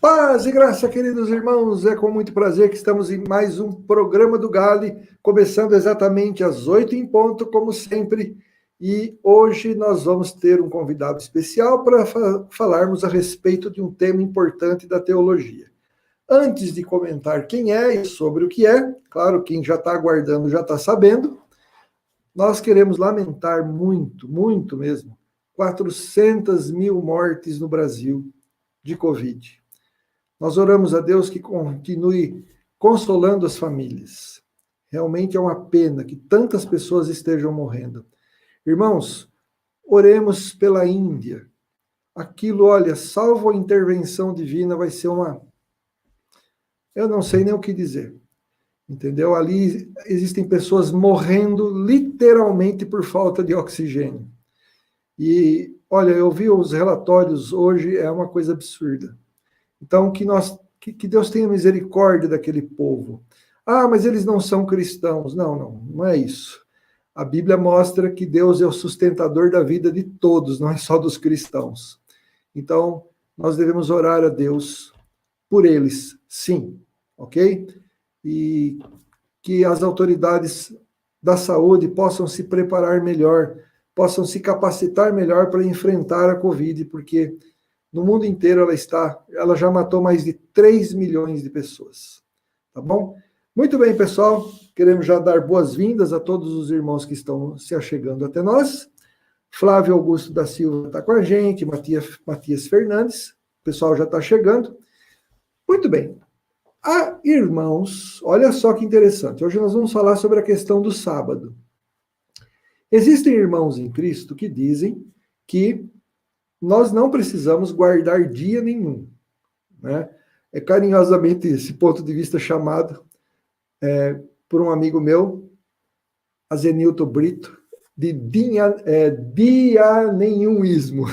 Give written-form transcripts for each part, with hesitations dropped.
Paz e graça, queridos irmãos, é com muito prazer que estamos em mais um programa do Gale, começando exatamente às 8 em ponto, como sempre, e hoje nós vamos ter um convidado especial para falarmos a respeito de um tema importante da teologia. Antes de comentar quem é e sobre o que é, claro, quem já está aguardando já está sabendo, nós queremos lamentar muito mesmo, 400 mil mortes no Brasil de Covid. Nós oramos a Deus que continue consolando as famílias. Realmente é uma pena que tantas pessoas estejam morrendo. Irmãos, oremos pela Índia. Aquilo, olha, salvo a intervenção divina, vai ser uma... Eu não sei nem o que dizer. Entendeu? Ali existem pessoas morrendo literalmente por falta de oxigênio. E, olha, eu vi os relatórios hoje, é uma coisa absurda. Então, que Deus tenha misericórdia daquele povo. Ah, mas eles não são cristãos. Não é isso. A Bíblia mostra que Deus é o sustentador da vida de todos, não é só dos cristãos. Então, nós devemos orar a Deus por eles, sim, ok? E que as autoridades da saúde possam se preparar melhor, possam se capacitar melhor para enfrentar a Covid, porque no mundo inteiro ela já matou mais de 3 milhões de pessoas. Tá bom? Muito bem, pessoal. Queremos já dar boas-vindas a todos os irmãos que estão se achegando até nós. Flávio Augusto da Silva está com a gente, Matias Fernandes, o pessoal já está chegando. Muito bem. Irmãos, olha só que interessante. Hoje nós vamos falar sobre a questão do sábado. Existem irmãos em Cristo que dizem que nós não precisamos guardar dia nenhum, né? É carinhosamente esse ponto de vista chamado por um amigo meu, Azenilton Brito, de dia nenhumismo.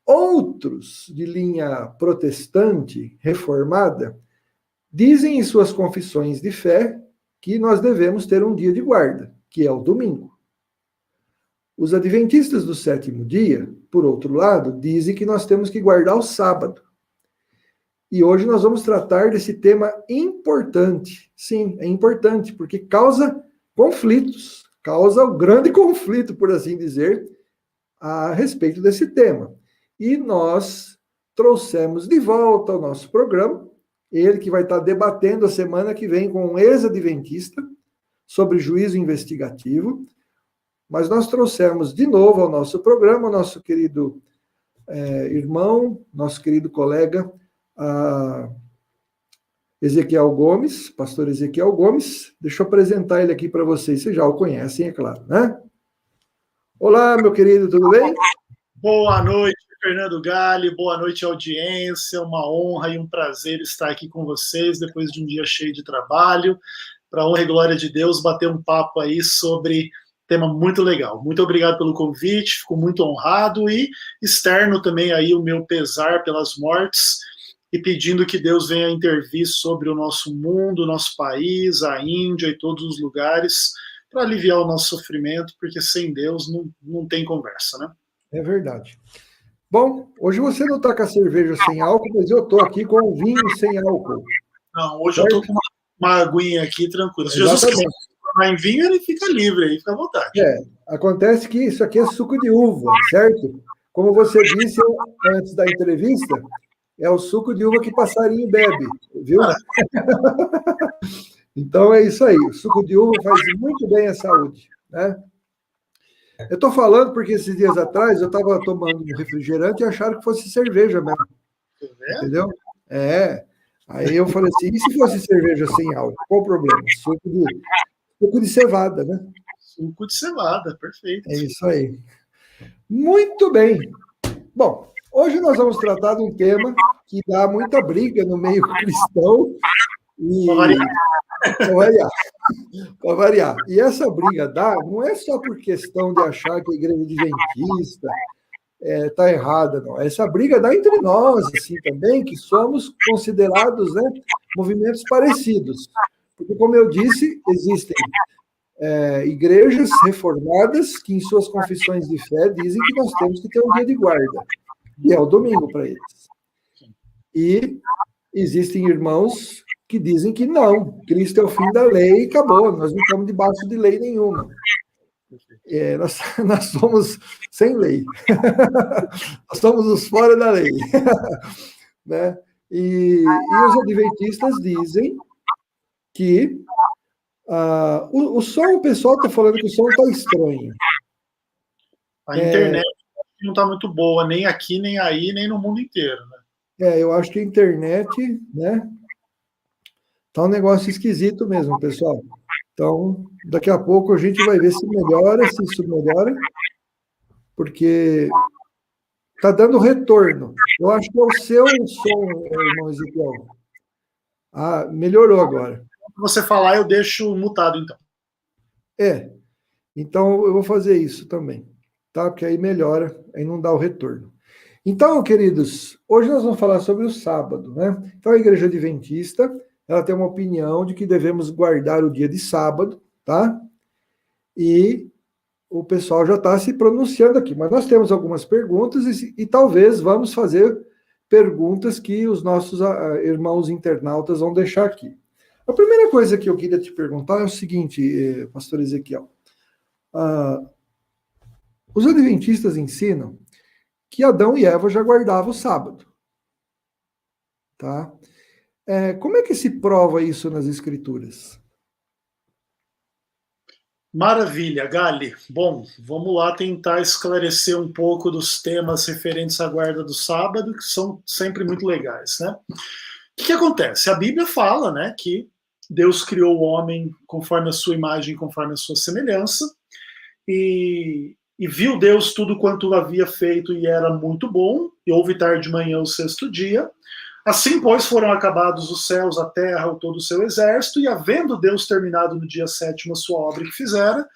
Outros de linha protestante, reformada, dizem em suas confissões de fé que nós devemos ter um dia de guarda, que é o domingo. Os adventistas do sétimo dia, por outro lado, dizem que nós temos que guardar o sábado. E hoje nós vamos tratar desse tema importante. Sim, é importante, porque causa conflitos, causa um grande conflito, por assim dizer, a respeito desse tema. E nós trouxemos de volta ao nosso programa, ele que vai estar debatendo a semana que vem com um ex-adventista sobre juízo investigativo. Mas nós trouxemos de novo ao nosso programa o nosso querido irmão, nosso querido colega, Ezequiel Gomes, pastor Ezequiel Gomes. Deixa eu apresentar ele aqui para vocês, vocês já o conhecem, é claro, né? Olá, meu querido, tudo bem? Boa noite, Fernando Gale, boa noite, audiência, uma honra e um prazer estar aqui com vocês depois de um dia cheio de trabalho, para a honra e glória de Deus, bater um papo aí sobre tema muito legal. Muito obrigado pelo convite, fico muito honrado e externo também aí o meu pesar pelas mortes e pedindo que Deus venha intervir sobre o nosso mundo, o nosso país, a Índia e todos os lugares para aliviar o nosso sofrimento, porque sem Deus não tem conversa, né? É verdade. Bom, hoje você não está com a cerveja sem álcool, mas eu estou aqui com o vinho sem álcool. Não, hoje certo? Eu estou com uma aguinha aqui, tranquilo. Se Jesus quiser transformar em vinho, ele fica livre aí, fica à vontade. Acontece que isso aqui é suco de uva, certo? Como você disse antes da entrevista, é o suco de uva que passarinho bebe, viu? Então é isso aí, o suco de uva faz muito bem à saúde, né? Eu estou falando porque esses dias atrás eu estava tomando um refrigerante e acharam que fosse cerveja mesmo. Entendeu? Aí eu falei assim, e se fosse cerveja sem álcool? Qual o problema? Suco de cevada, né? Suco de cevada, perfeito. É isso aí. Muito bem. Bom, hoje nós vamos tratar de um tema que dá muita briga no meio cristão. Para variar. E essa briga não é só por questão de achar que a igreja adventista está errada, não. Essa briga dá entre nós, assim, também, que somos considerados, né, movimentos parecidos. Porque, como eu disse, existem igrejas reformadas que, em suas confissões de fé, dizem que nós temos que ter um dia de guarda, e é o domingo para eles. E existem irmãos que dizem que não, Cristo é o fim da lei e acabou, nós não estamos debaixo de lei nenhuma. Nós somos sem lei. Nós somos os fora da lei. Né? E os adventistas dizem que o som, o pessoal está falando que o som está estranho. A internet não está muito boa, nem aqui, nem aí, nem no mundo inteiro. Né? Eu acho que a internet, né, tá um negócio esquisito mesmo, pessoal. Então, daqui a pouco a gente vai ver se melhora, se isso melhora, porque está dando retorno. Eu acho que é o seu som, irmão Ezequiel. Melhorou agora. Se você falar, eu deixo mutado, então. Então eu vou fazer isso também, tá? Porque aí melhora, aí não dá o retorno. Então, queridos, hoje nós vamos falar sobre o sábado, né? Então a Igreja Adventista, ela tem uma opinião de que devemos guardar o dia de sábado, tá? E o pessoal já está se pronunciando aqui, mas nós temos algumas perguntas e talvez vamos fazer perguntas que os nossos irmãos internautas vão deixar aqui. A primeira coisa que eu queria te perguntar é o seguinte, pastor Ezequiel. Os adventistas ensinam que Adão e Eva já guardavam o sábado. Tá? Como é que se prova isso nas Escrituras? Maravilha, Gali. Bom, vamos lá tentar esclarecer um pouco dos temas referentes à guarda do sábado, que são sempre muito legais, né? O que acontece? A Bíblia fala, né, que Deus criou o homem conforme a sua imagem, conforme a sua semelhança, e viu Deus tudo quanto havia feito e era muito bom, e houve tarde de manhã o sexto dia. Assim, pois, foram acabados os céus, a terra, todo o seu exército, e havendo Deus terminado no dia sétimo a sua obra que fizera,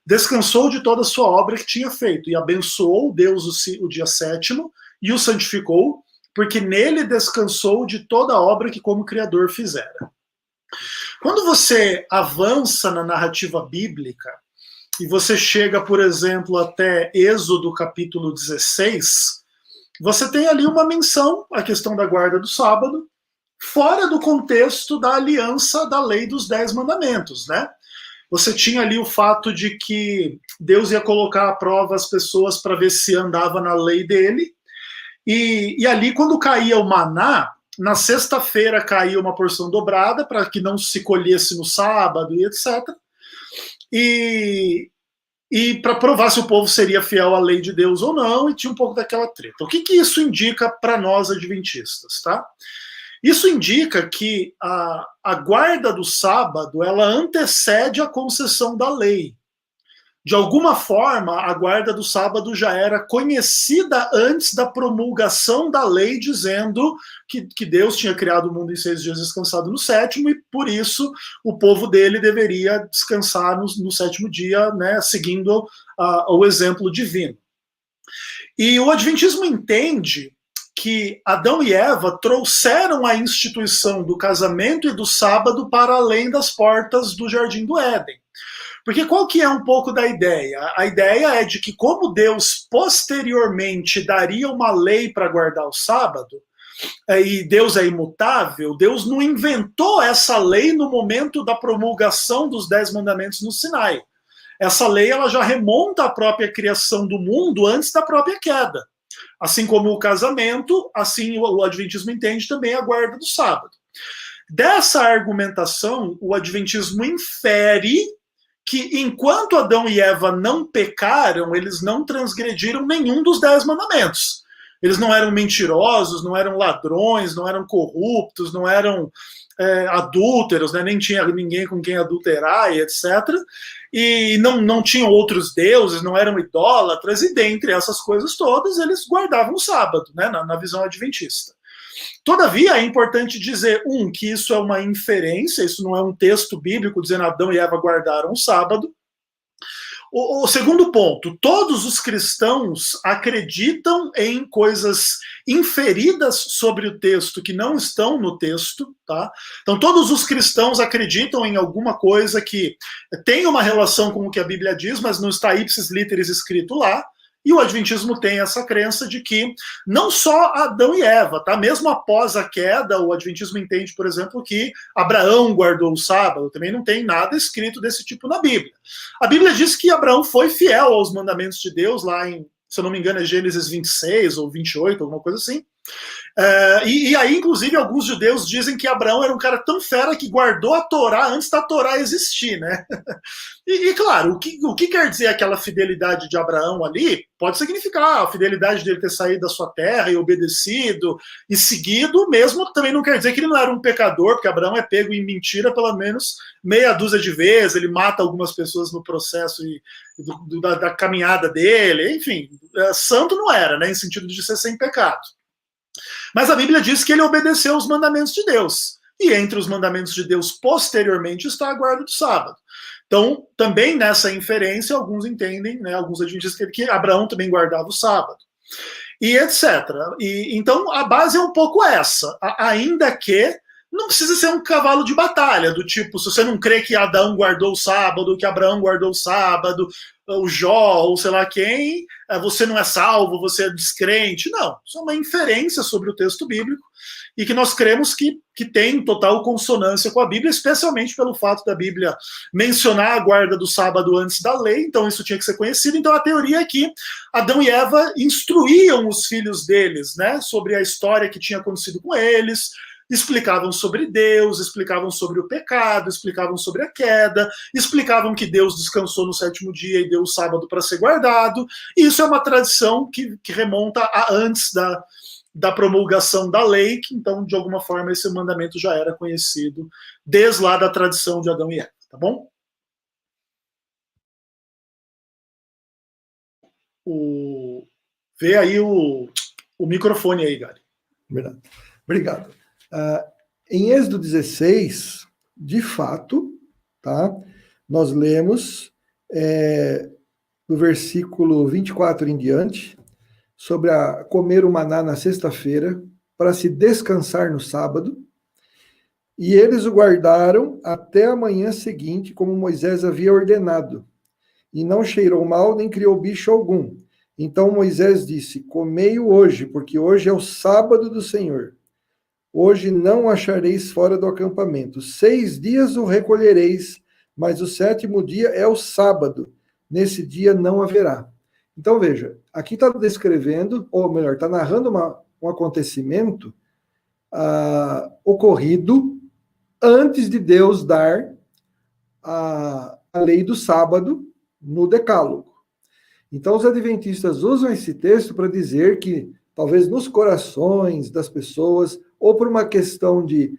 descansou de toda a sua obra que tinha feito, e abençoou Deus o dia sétimo, e o santificou, porque nele descansou de toda a obra que como Criador fizera. Quando você avança na narrativa bíblica, e você chega, por exemplo, até Êxodo capítulo 16, você tem ali uma menção à questão da guarda do sábado, fora do contexto da aliança da lei dos 10 mandamentos, né? Você tinha ali o fato de que Deus ia colocar à prova as pessoas para ver se andava na lei dele, e ali quando caía o maná, na sexta-feira caía uma porção dobrada para que não se colhesse no sábado e etc. E para provar se o povo seria fiel à lei de Deus ou não, e tinha um pouco daquela treta. O que isso indica para nós adventistas, tá? Isso indica que a guarda do sábado, ela antecede a concessão da lei. De alguma forma, a guarda do sábado já era conhecida antes da promulgação da lei, dizendo que Deus tinha criado o mundo em 6 dias, descansado no sétimo, e por isso o povo dele deveria descansar no sétimo dia, né, seguindo o exemplo divino. E o Adventismo entende que Adão e Eva trouxeram a instituição do casamento e do sábado para além das portas do Jardim do Éden. Porque qual que é um pouco da ideia? A ideia é de que como Deus posteriormente daria uma lei para guardar o sábado, e Deus é imutável, Deus não inventou essa lei no momento da promulgação dos 10 mandamentos no Sinai. Essa lei ela já remonta à própria criação do mundo antes da própria queda. Assim como o casamento, assim o Adventismo entende também a guarda do sábado. Dessa argumentação, o Adventismo infere que enquanto Adão e Eva não pecaram, eles não transgrediram nenhum dos 10 mandamentos. Eles não eram mentirosos, não eram ladrões, não eram corruptos, não eram adúlteros, né? Nem tinha ninguém com quem adulterar e etc. E não tinham outros deuses, não eram idólatras, e dentre essas coisas todas, eles guardavam o sábado, né? na visão adventista. Todavia, é importante dizer, que isso é uma inferência, isso não é um texto bíblico dizendo Adão e Eva guardaram o sábado. O segundo ponto, todos os cristãos acreditam em coisas inferidas sobre o texto que não estão no texto, tá? Então todos os cristãos acreditam em alguma coisa que tem uma relação com o que a Bíblia diz, mas não está ipsis literis escrito lá, E o adventismo tem essa crença de que não só Adão e Eva, tá? Mesmo após a queda, o adventismo entende, por exemplo, que Abraão guardou o sábado. Também não tem nada escrito desse tipo na Bíblia. A Bíblia diz que Abraão foi fiel aos mandamentos de Deus, lá em, se eu não me engano, é Gênesis 26 ou 28, alguma coisa assim. E aí, inclusive, alguns judeus dizem que Abraão era um cara tão fera que guardou a Torá antes da Torá existir, né? E claro, o que quer dizer aquela fidelidade de Abraão ali? Pode significar a fidelidade dele ter saído da sua terra e obedecido e seguido, mesmo também não quer dizer que ele não era um pecador, porque Abraão é pego em mentira pelo menos meia dúzia de vezes, ele mata algumas pessoas no processo da caminhada dele, enfim, santo não era, né, em sentido de ser sem pecado. Mas a Bíblia diz que ele obedeceu os mandamentos de Deus. E entre os mandamentos de Deus, posteriormente, está a guarda do sábado. Então, também nessa inferência, alguns entendem, né, alguns adventistas, que Abraão também guardava o sábado. E etc. Então, a base é um pouco essa. Ainda que não precisa ser um cavalo de batalha, do tipo, se você não crê que Adão guardou o sábado, que Abraão guardou o sábado, o Jó, ou sei lá quem, você não é salvo, você é descrente. Não, isso é uma inferência sobre o texto bíblico e que nós cremos que tem total consonância com a Bíblia, especialmente pelo fato da Bíblia mencionar a guarda do sábado antes da lei, então isso tinha que ser conhecido. Então a teoria é que Adão e Eva instruíam os filhos deles, né, sobre a história que tinha acontecido com eles, explicavam sobre Deus, explicavam sobre o pecado, explicavam sobre a queda, explicavam que Deus descansou no sétimo dia e deu o sábado para ser guardado. E isso é uma tradição que remonta a antes da promulgação da lei, que então, de alguma forma, esse mandamento já era conhecido desde lá da tradição de Adão e Eva, tá bom? Vê aí o microfone aí, Gary. Verdade. Obrigado. Em Êxodo 16, de fato, tá, nós lemos do versículo 24 em diante, sobre comer o maná na sexta-feira, para se descansar no sábado, e eles o guardaram até a manhã seguinte, como Moisés havia ordenado, e não cheirou mal, nem criou bicho algum. Então Moisés disse, comei-o hoje, porque hoje é o sábado do Senhor. Hoje não o achareis fora do acampamento. 6 dias o recolhereis, mas o 7º dia é o sábado. Nesse dia não haverá. Então, veja, aqui está descrevendo, ou melhor, está narrando um acontecimento ocorrido antes de Deus dar a lei do sábado no Decálogo. Então, os adventistas usam esse texto para dizer que, talvez nos corações das pessoas, ou por uma questão de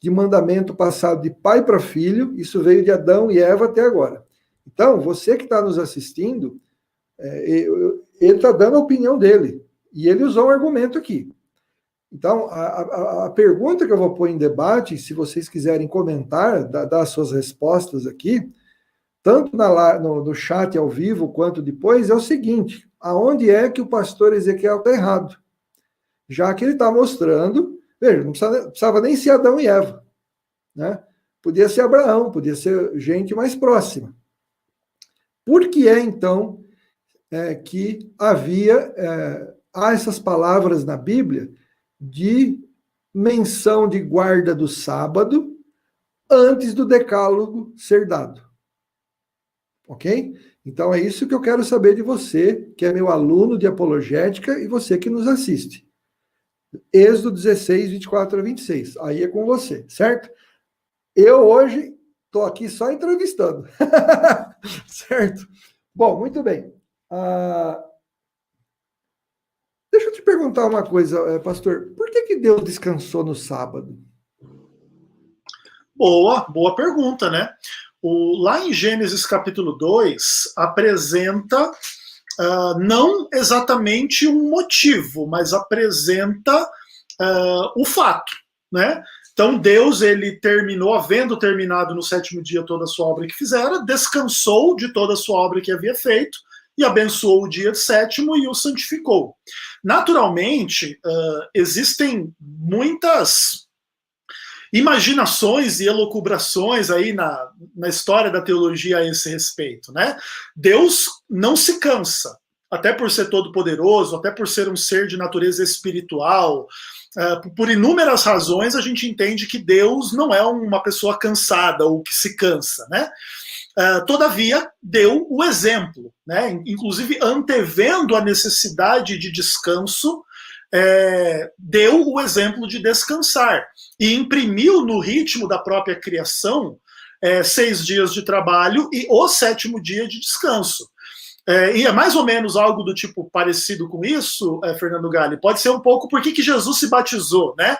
mandamento passado de pai para filho, isso veio de Adão e Eva até agora. Então, você que está nos assistindo, ele está dando a opinião dele, e ele usou um argumento aqui. Então, a pergunta que eu vou pôr em debate, se vocês quiserem comentar, dar as suas respostas aqui, tanto no chat ao vivo, quanto depois, é o seguinte, aonde é que o pastor Ezequiel está errado? Já que ele está mostrando, veja, não precisava nem ser Adão e Eva, né? Podia ser Abraão, podia ser gente mais próxima. Por que então, que há essas palavras na Bíblia de menção de guarda do sábado antes do decálogo ser dado? Ok? Então é isso que eu quero saber de você, que é meu aluno de apologética, e você que nos assiste. Êxodo 16, 24 a 26. Aí é com você, certo? Eu hoje estou aqui só entrevistando. Certo? Bom, muito bem. Deixa eu te perguntar uma coisa, pastor. Por que Deus descansou no sábado? Boa pergunta, né? Lá em Gênesis capítulo 2, apresenta não exatamente um motivo, mas apresenta o fato, né? Então Deus, ele havendo terminado no 7º dia toda a sua obra que fizera, descansou de toda a sua obra que havia feito e abençoou o dia 7º e o santificou. Naturalmente, existem muitas imaginações e elucubrações aí na história da teologia a esse respeito, né? Deus não se cansa. até por ser todo poderoso, até por ser um ser de natureza espiritual, por inúmeras razões a gente entende que Deus não é uma pessoa cansada ou que se cansa, né? Todavia, deu o exemplo, né? Inclusive antevendo a necessidade de descanso, deu o exemplo de descansar e imprimiu no ritmo da própria criação 6 dias de trabalho e o 7º dia de descanso. E é mais ou menos algo do tipo parecido com isso, Fernando Galli. Pode ser um pouco por que Jesus se batizou, né?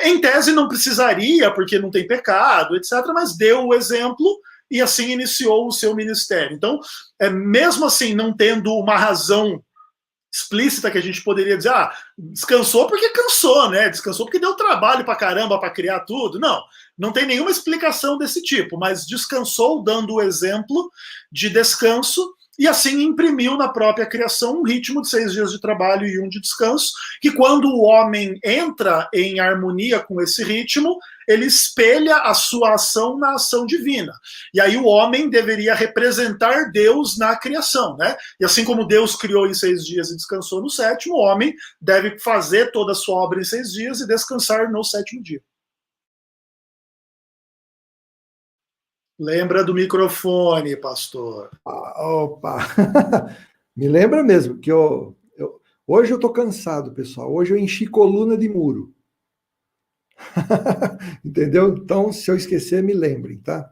Em tese não precisaria, porque não tem pecado, etc., mas deu o exemplo e assim iniciou o seu ministério. Então, mesmo assim, não tendo uma razão explícita que a gente poderia dizer, descansou porque cansou, né? Descansou porque deu trabalho pra caramba para criar tudo. Não tem nenhuma explicação desse tipo, mas descansou dando o exemplo de descanso e assim imprimiu na própria criação um ritmo de 6 dias de trabalho e 1 de descanso, que quando o homem entra em harmonia com esse ritmo, ele espelha a sua ação na ação divina. E aí o homem deveria representar Deus na criação, né? E assim como Deus criou em 6 dias e descansou no 7º, o homem deve fazer toda a sua obra em 6 dias e descansar no 7º dia. Lembra do microfone, pastor. Opa! Me lembra mesmo que hoje eu tô cansado, pessoal. Hoje eu enchi coluna de muro. Entendeu? Então, se eu esquecer, me lembrem, tá?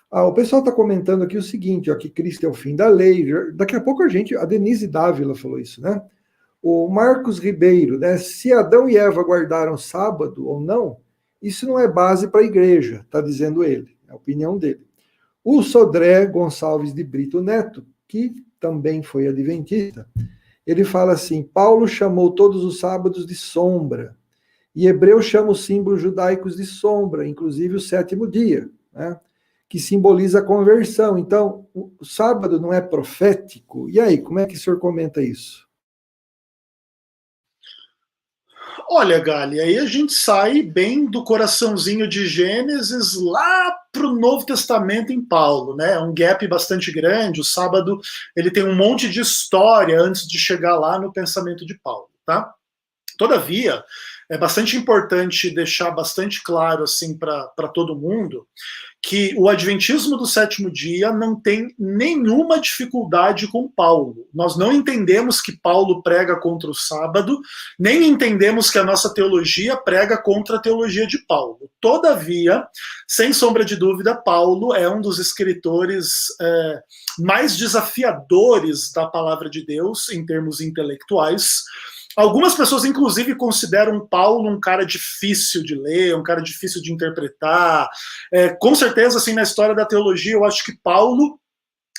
O pessoal está comentando aqui o seguinte, que Cristo é o fim da lei. Daqui a pouco a Denise Dávila falou isso, né? O Marcos Ribeiro, né? Se Adão e Eva guardaram sábado ou não, isso não é base para a igreja, está dizendo ele, é a opinião dele. O Sodré Gonçalves de Brito Neto, que também foi adventista, ele fala assim, Paulo chamou todos os sábados de sombra, e Hebreu chama os símbolos judaicos de sombra, inclusive o 7º dia, né, que simboliza a conversão. Então, o sábado não é profético? E aí, como é que o senhor comenta isso? Olha, Gali, aí a gente sai bem do coraçãozinho de Gênesis lá para o Novo Testamento em Paulo, né? É um gap bastante grande. O sábado ele tem um monte de história antes de chegar lá no pensamento de Paulo, tá? Todavia, é bastante importante deixar bastante claro assim para todo mundo que o adventismo do 7º dia não tem nenhuma dificuldade com Paulo. Nós não entendemos que Paulo prega contra o sábado, nem entendemos que a nossa teologia prega contra a teologia de Paulo. Todavia, sem sombra de dúvida, Paulo é um dos escritores mais desafiadores da palavra de Deus em termos intelectuais. Algumas pessoas, inclusive, consideram Paulo um cara difícil de ler, um cara difícil de interpretar. Com certeza, assim, na história da teologia, eu acho que Paulo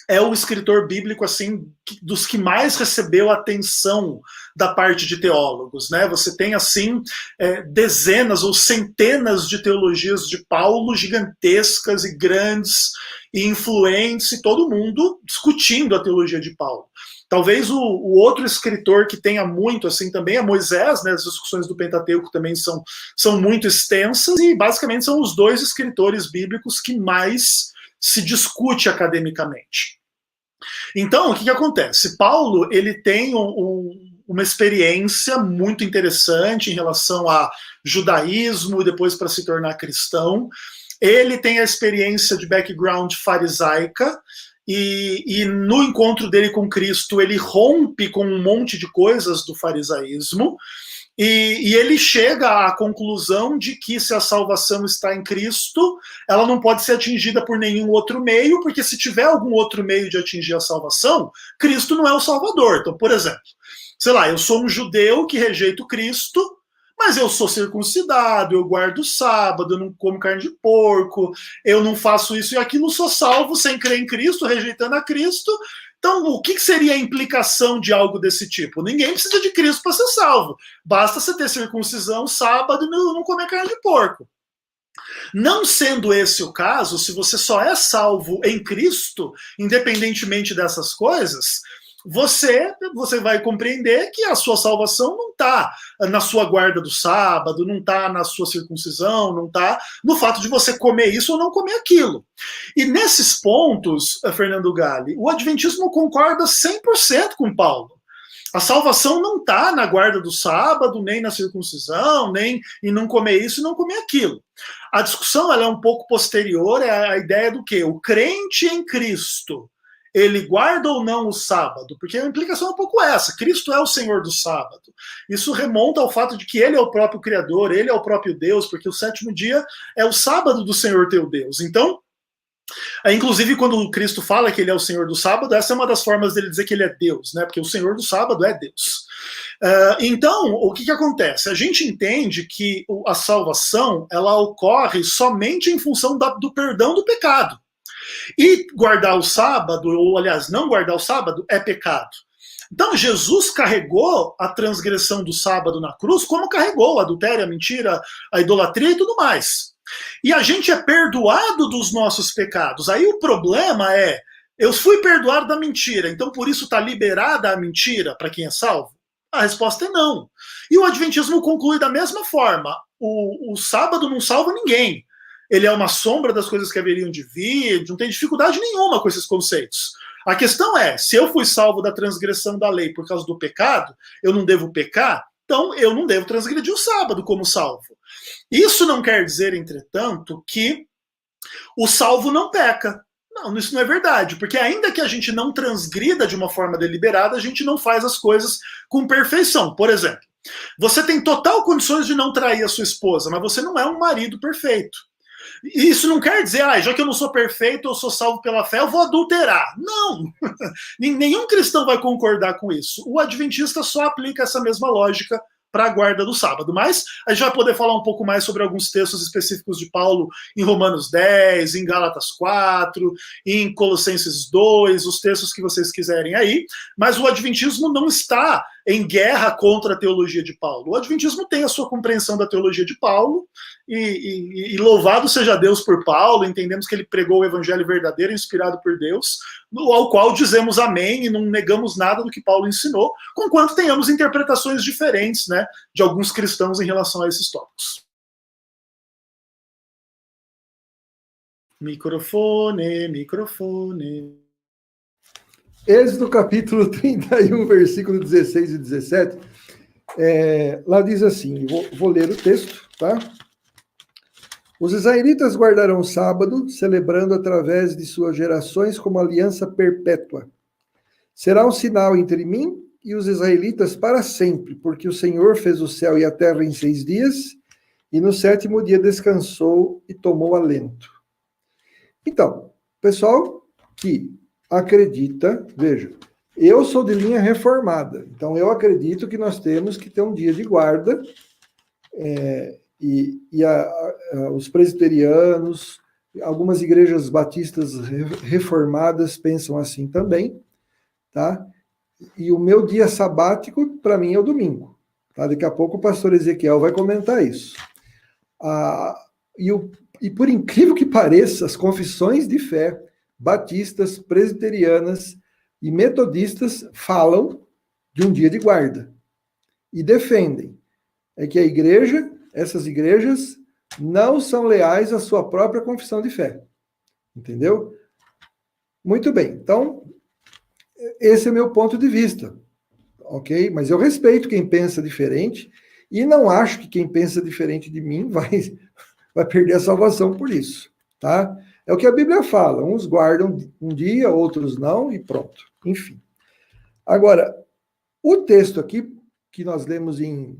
é o escritor bíblico, assim, dos que mais recebeu atenção da parte de teólogos, né? Você tem, assim, dezenas ou centenas de teologias de Paulo gigantescas e grandes e influentes, e todo mundo discutindo a teologia de Paulo. Talvez o outro escritor que tenha muito, assim, também é Moisés, né? As discussões do Pentateuco também são muito extensas e basicamente são os 2 escritores bíblicos que mais se discute academicamente. Então, o que acontece? Paulo, ele tem uma experiência muito interessante em relação a judaísmo e depois para se tornar cristão. Ele tem a experiência de background farisaica, e no encontro dele com Cristo, ele rompe com um monte de coisas do farisaísmo, e ele chega à conclusão de que se a salvação está em Cristo, ela não pode ser atingida por nenhum outro meio, porque se tiver algum outro meio de atingir a salvação, Cristo não é o Salvador. Então, por exemplo, sei lá, eu sou um judeu que rejeito Cristo, mas eu sou circuncidado, eu guardo o sábado, eu não como carne de porco, eu não faço isso e aquilo, sou salvo sem crer em Cristo, rejeitando a Cristo. Então, o que seria a implicação de algo desse tipo? Ninguém precisa de Cristo para ser salvo. Basta você ter circuncisão, sábado e não comer carne de porco. Não sendo esse o caso, se você só é salvo em Cristo, independentemente dessas coisas, você vai compreender que a sua salvação não está na sua guarda do sábado, não está na sua circuncisão, não está no fato de você comer isso ou não comer aquilo. E nesses pontos, Fernando Galli, o adventismo concorda 100% com Paulo. A salvação não está na guarda do sábado, nem na circuncisão, nem em não comer isso e não comer aquilo. A discussão ela é um pouco posterior, é a ideia do quê? O crente em Cristo, ele guarda ou não o sábado? Porque a implicação é um pouco essa. Cristo é o Senhor do sábado. Isso remonta ao fato de que ele é o próprio Criador, ele é o próprio Deus, porque o sétimo dia é o sábado do Senhor teu Deus. Então, inclusive, quando Cristo fala que ele é o Senhor do sábado, essa é uma das formas dele dizer que ele é Deus, né? Porque o Senhor do sábado é Deus. Então, o que acontece? A gente entende que a salvação ela ocorre somente em função do perdão do pecado. E guardar o sábado, ou aliás, não guardar o sábado, é pecado. Então, Jesus carregou a transgressão do sábado na cruz, como carregou o adultério, a mentira, a idolatria e tudo mais. E a gente é perdoado dos nossos pecados. Aí o problema é, eu fui perdoado da mentira, então por isso está liberada a mentira para quem é salvo? A resposta é não. E o Adventismo conclui da mesma forma, o sábado não salva ninguém. Ele é uma sombra das coisas que haveriam de vir, não tem dificuldade nenhuma com esses conceitos. A questão é, se eu fui salvo da transgressão da lei por causa do pecado, eu não devo pecar, então eu não devo transgredir o sábado como salvo. Isso não quer dizer, entretanto, que o salvo não peca. Não, isso não é verdade, porque ainda que a gente não transgrida de uma forma deliberada, a gente não faz as coisas com perfeição. Por exemplo, você tem total condições de não trair a sua esposa, mas você não é um marido perfeito. E isso não quer dizer, já que eu não sou perfeito, eu sou salvo pela fé, eu vou adulterar. Não! Nenhum cristão vai concordar com isso. O adventista só aplica essa mesma lógica para a guarda do sábado. Mas a gente vai poder falar um pouco mais sobre alguns textos específicos de Paulo em Romanos 10, em Gálatas 4, em Colossenses 2, os textos que vocês quiserem aí. Mas o adventismo não está em guerra contra a teologia de Paulo. O adventismo tem a sua compreensão da teologia de Paulo, e louvado seja Deus por Paulo, entendemos que ele pregou o evangelho verdadeiro, inspirado por Deus, ao qual dizemos amém e não negamos nada do que Paulo ensinou, conquanto tenhamos interpretações diferentes, né, de alguns cristãos em relação a esses tópicos. Microfone. Êxodo capítulo 31, versículo 16 e 17, lá diz assim, vou ler o texto, tá? Os israelitas guardarão o sábado, celebrando através de suas gerações como aliança perpétua. Será um sinal entre mim e os israelitas para sempre, porque o Senhor fez o céu e a terra em 6 dias, e no 7º dia descansou e tomou alento. Então, pessoal que acredita, veja, eu sou de linha reformada, então eu acredito que nós temos que ter um dia de guarda, os presbiterianos, algumas igrejas batistas reformadas pensam assim também, tá? E o meu dia sabático, para mim, é o domingo. Tá? Daqui a pouco o pastor Ezequiel vai comentar isso. E por incrível que pareça, as confissões de fé batistas, presbiterianas e metodistas falam de um dia de guarda e defendem que essas igrejas não são leais à sua própria confissão de fé. Entendeu? Muito bem. Então, esse é meu ponto de vista. Ok? Mas eu respeito quem pensa diferente e não acho que quem pensa diferente de mim vai perder a salvação por isso. Tá? É o que a Bíblia fala. Uns guardam um dia, outros não, e pronto. Enfim. Agora, o texto aqui, que nós lemos em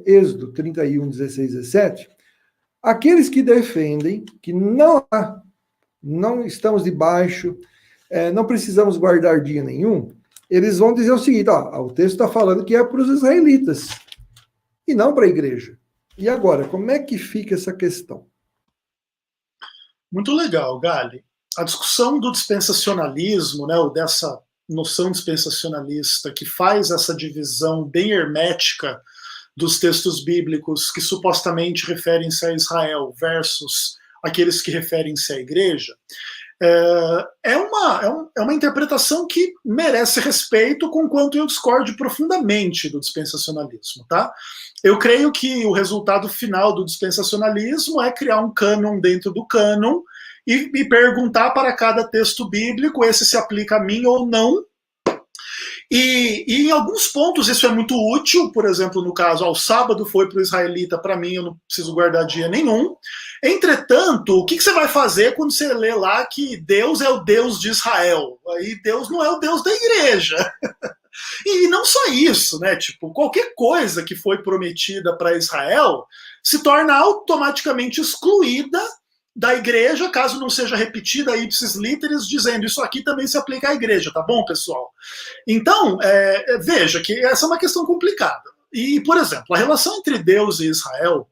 Êxodo 31, 16, 17, aqueles que defendem que não estamos debaixo, não precisamos guardar dia nenhum, eles vão dizer o seguinte, o texto está falando que é para os israelitas, e não para a igreja. E agora, como é que fica essa questão? Muito legal, Gali. A discussão do dispensacionalismo, né, ou dessa noção dispensacionalista que faz essa divisão bem hermética dos textos bíblicos que supostamente referem-se a Israel versus aqueles que referem-se à igreja, é uma interpretação que merece respeito, conquanto eu discordo profundamente do dispensacionalismo. Tá? Eu creio que o resultado final do dispensacionalismo é criar um cânon dentro do cânon e perguntar para cada texto bíblico esse se aplica a mim ou não, E em alguns pontos isso é muito útil, por exemplo, no caso, ao sábado foi para o israelita, para mim eu não preciso guardar dia nenhum. Entretanto, o que você vai fazer quando você lê lá que Deus é o Deus de Israel? Aí Deus não é o Deus da igreja. E não só isso, né? Tipo, qualquer coisa que foi prometida para Israel se torna automaticamente excluída da igreja, caso não seja repetida ipsis literis, dizendo isso aqui também se aplica à igreja, tá bom, pessoal? Então, veja que essa é uma questão complicada. E, por exemplo, a relação entre Deus e Israel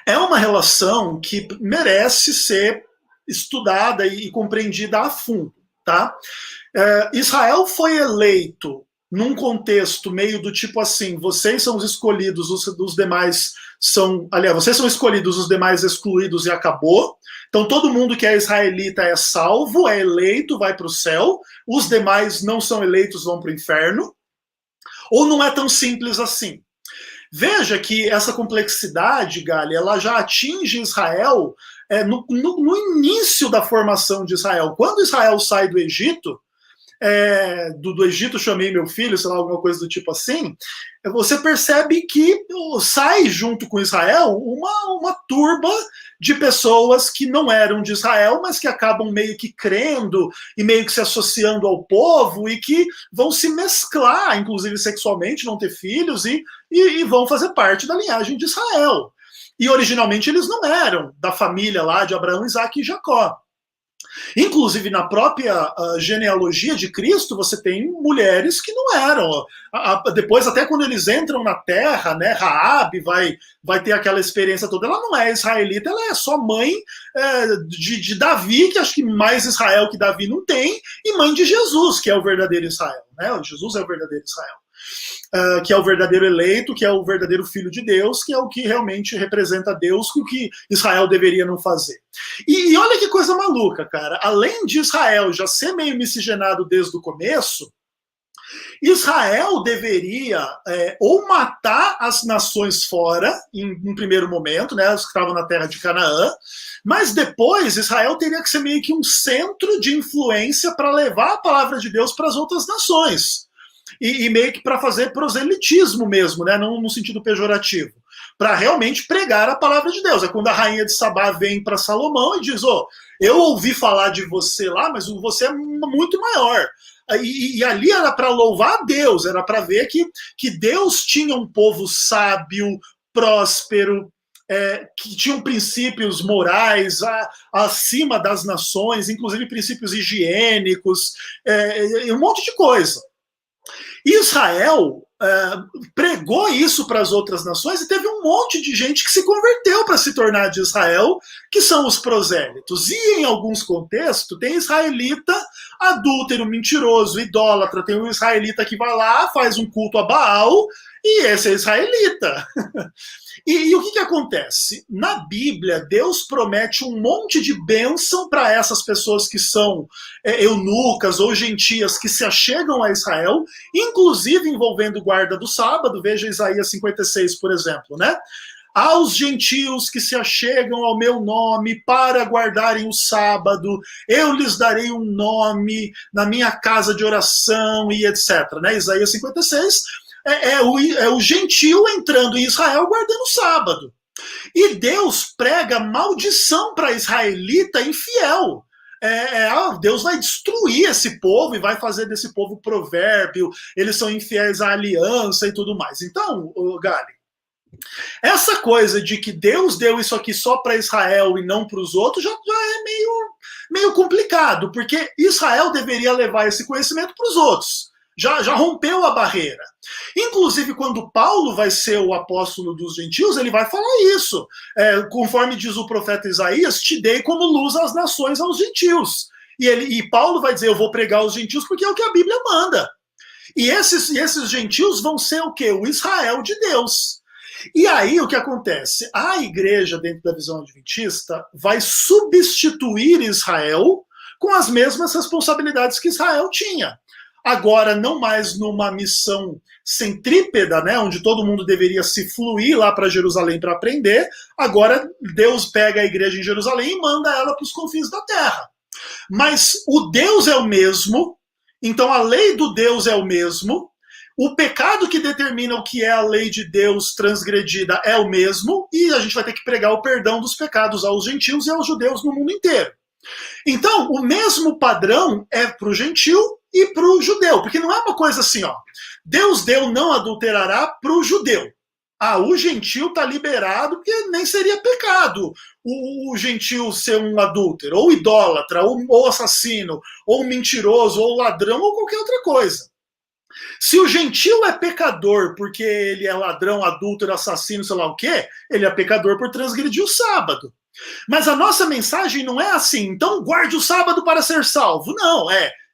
é uma relação que merece ser estudada e compreendida a fundo, tá? Israel foi eleito num contexto meio do tipo assim, vocês são os escolhidos, os demais são, aliás, vocês são escolhidos, os demais excluídos e acabou. Então todo mundo que é israelita é salvo, é eleito, vai para o céu, os demais não são eleitos, vão para o inferno. Ou não é tão simples assim? Veja que essa complexidade, Gali, ela já atinge Israel no início da formação de Israel. Quando Israel sai do Egito, do Egito chamei meu filho, sei lá, alguma coisa do tipo assim, você percebe que sai junto com Israel uma turba de pessoas que não eram de Israel, mas que acabam meio que crendo e meio que se associando ao povo e que vão se mesclar, inclusive sexualmente, não ter filhos e vão fazer parte da linhagem de Israel. E originalmente eles não eram da família lá de Abraão, Isaac e Jacó. Inclusive, na própria genealogia de Cristo, você tem mulheres que não eram. Depois, até quando eles entram na terra, né, Raabe vai ter aquela experiência toda. Ela não é israelita, ela é só mãe de Davi, que acho que mais Israel que Davi não tem, e mãe de Jesus, que é o verdadeiro Israel. Né? Jesus é o verdadeiro Israel. Que é o verdadeiro eleito, que é o verdadeiro filho de Deus, que é o que realmente representa Deus, o que Israel deveria não fazer. E olha que coisa maluca, cara. Além de Israel já ser meio miscigenado desde o começo, Israel deveria ou matar as nações fora, em primeiro momento, né, as que estavam na terra de Canaã, mas depois Israel teria que ser meio que um centro de influência para levar a palavra de Deus para as outras nações. E meio que para fazer proselitismo mesmo, né? Não no sentido pejorativo, para realmente pregar a palavra de Deus. É quando a rainha de Sabá vem para Salomão e diz, eu ouvi falar de você lá, mas você é muito maior. E ali era para louvar a Deus, era para ver que Deus tinha um povo sábio, próspero, que tinham princípios morais acima das nações, inclusive princípios higiênicos, um monte de coisa. Israel pregou isso para as outras nações e teve um monte de gente que se converteu para se tornar de Israel, que são os prosélitos. E em alguns contextos tem israelita adúltero, mentiroso, idólatra, tem um israelita que vai lá, faz um culto a Baal, e esse é israelita. E o que acontece? Na Bíblia, Deus promete um monte de bênção para essas pessoas que são eunucas ou gentias que se achegam a Israel, inclusive envolvendo guarda do sábado. Veja Isaías 56, por exemplo, né? Aos gentios que se achegam ao meu nome para guardarem o sábado, eu lhes darei um nome na minha casa de oração e etc. Né? Isaías 56 é o gentio entrando em Israel guardando o sábado. E Deus prega maldição para israelita infiel. Deus vai destruir esse povo e vai fazer desse povo provérbio, eles são infiéis à aliança e tudo mais. Então, Gali, essa coisa de que Deus deu isso aqui só para Israel e não para os outros já é meio complicado, porque Israel deveria levar esse conhecimento para os outros. Já rompeu a barreira. Inclusive, quando Paulo vai ser o apóstolo dos gentios, ele vai falar isso. Conforme diz o profeta Isaías, te dei como luz às nações, aos gentios. E Paulo vai dizer, eu vou pregar aos gentios porque é o que a Bíblia manda. E esses gentios vão ser o quê? O Israel de Deus. E aí o que acontece? A igreja, dentro da visão adventista, vai substituir Israel com as mesmas responsabilidades que Israel tinha. Agora, não mais numa missão centrípeda, né, onde todo mundo deveria se fluir lá para Jerusalém para aprender, agora Deus pega a igreja em Jerusalém e manda ela para os confins da terra. Mas o Deus é o mesmo, Então a lei do Deus é o mesmo, o pecado que determina o que é a lei de Deus transgredida é o mesmo, e a gente vai ter que pregar o perdão dos pecados aos gentios e aos judeus no mundo inteiro. Então, o mesmo padrão é para o gentil e para o judeu, porque não é uma coisa assim, ó, Deus deu não adulterará para o judeu. Ah, o gentil está liberado, porque nem seria pecado o gentil ser um adúltero, ou idólatra, ou assassino, ou mentiroso, ou ladrão, ou qualquer outra coisa. Se o gentil é pecador porque ele é ladrão, adúltero, assassino, sei lá o quê, ele é pecador por transgredir o sábado. Mas a nossa mensagem não é assim, então guarde o sábado para ser salvo. Não,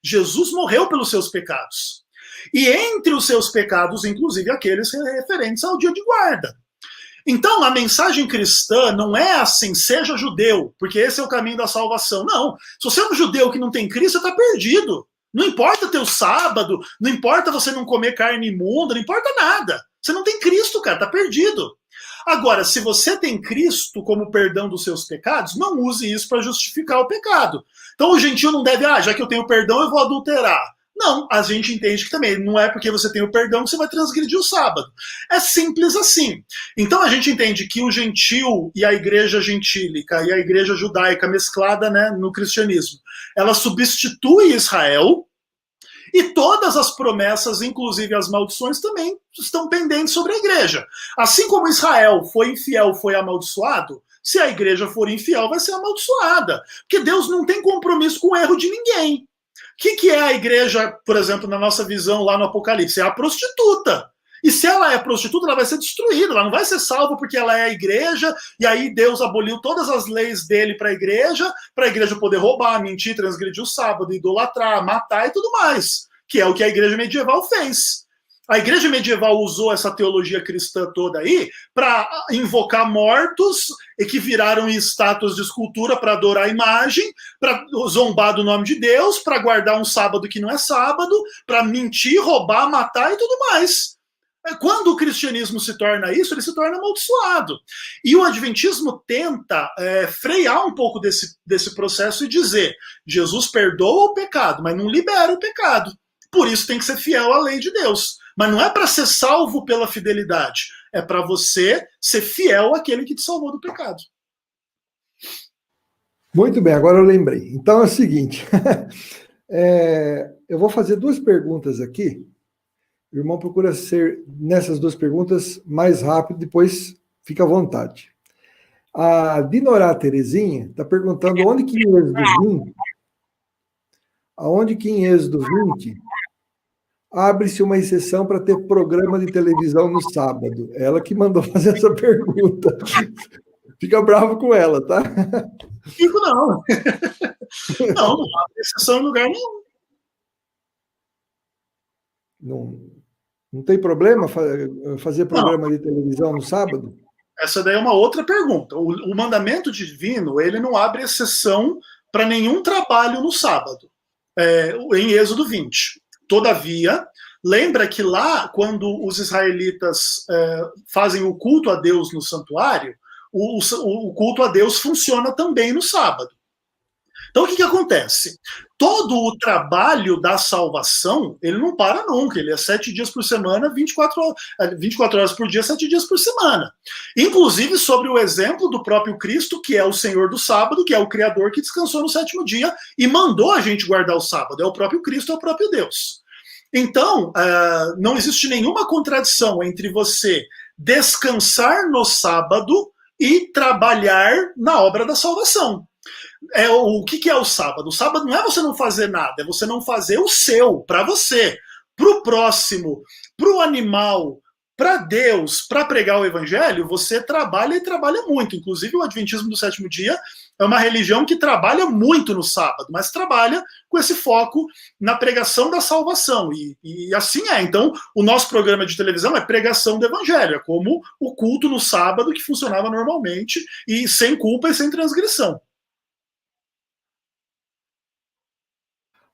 Jesus morreu pelos seus pecados. E entre os seus pecados, inclusive aqueles referentes ao dia de guarda. Então, a mensagem cristã não é assim, seja judeu, porque esse é o caminho da salvação. Não. Se você é um judeu que não tem Cristo, você está perdido. Não importa teu sábado, não importa você não comer carne imunda, não importa nada. Você não tem Cristo, cara, está perdido. Agora, se você tem Cristo como perdão dos seus pecados, não use isso para justificar o pecado. Então, o gentil não deve, já que eu tenho perdão, eu vou adulterar. Não, a gente entende que também não é porque você tem o perdão que você vai transgredir o sábado. É simples assim. Então a gente entende que o gentil e a igreja gentílica e a igreja judaica mesclada, né, no cristianismo, ela substitui Israel e todas as promessas, inclusive as maldições, também estão pendentes sobre a igreja. Assim como Israel foi infiel, foi amaldiçoado, se a igreja for infiel, vai ser amaldiçoada. Porque Deus não tem compromisso com o erro de ninguém. O que é a igreja, por exemplo, na nossa visão lá no Apocalipse? É a prostituta. E se ela é prostituta, ela vai ser destruída, ela não vai ser salva porque ela é a igreja, e aí Deus aboliu todas as leis dele para a igreja poder roubar, mentir, transgredir o sábado, idolatrar, matar e tudo mais, que é o que a igreja medieval fez. A igreja medieval usou essa teologia cristã toda aí para invocar mortos e que viraram estátuas de escultura para adorar a imagem, para zombar do nome de Deus, para guardar um sábado que não é sábado, para mentir, roubar, matar e tudo mais. Quando o cristianismo se torna isso, ele se torna amaldiçoado. E o adventismo tenta frear um pouco desse processo e dizer, Jesus perdoa o pecado, mas não libera o pecado. Por isso tem que ser fiel à lei de Deus. Mas não é para ser salvo pela fidelidade, é para você ser fiel àquele que te salvou do pecado. Muito bem, agora eu lembrei. Então é o seguinte, eu vou fazer duas perguntas aqui. O irmão procura ser, nessas duas perguntas, mais rápido, depois fica à vontade. A Dinorá Terezinha está perguntando onde que em Êxodo 20 abre-se uma exceção para ter programa de televisão no sábado. Ela que mandou fazer essa pergunta. Fica bravo com ela, tá? Fico não. Não abre exceção em lugar nenhum. Não tem problema fazer programa de televisão no sábado? Essa daí é uma outra pergunta. O mandamento divino, ele não abre exceção para nenhum trabalho no sábado, em Êxodo 20. Todavia, lembra que lá, quando os israelitas fazem o culto a Deus no santuário, o culto a Deus funciona também no sábado. Então, o que acontece? Todo o trabalho da salvação, ele não para nunca, ele é 7 dias por semana, 24 horas por dia, 7 dias por semana. Inclusive sobre o exemplo do próprio Cristo, que é o Senhor do sábado, que é o Criador que descansou no 7º dia e mandou a gente guardar o sábado. É o próprio Cristo, é o próprio Deus. Então, não existe nenhuma contradição entre você descansar no sábado e trabalhar na obra da salvação. O que é o sábado? O sábado não é você não fazer nada, é você não fazer o seu, para você, para o próximo, para o animal, para Deus, para pregar o evangelho. Você trabalha e trabalha muito. Inclusive o adventismo do 7º dia é uma religião que trabalha muito no sábado, mas trabalha com esse foco na pregação da salvação, e assim é. Então o nosso programa de televisão é pregação do evangelho, é como o culto no sábado que funcionava normalmente e sem culpa e sem transgressão.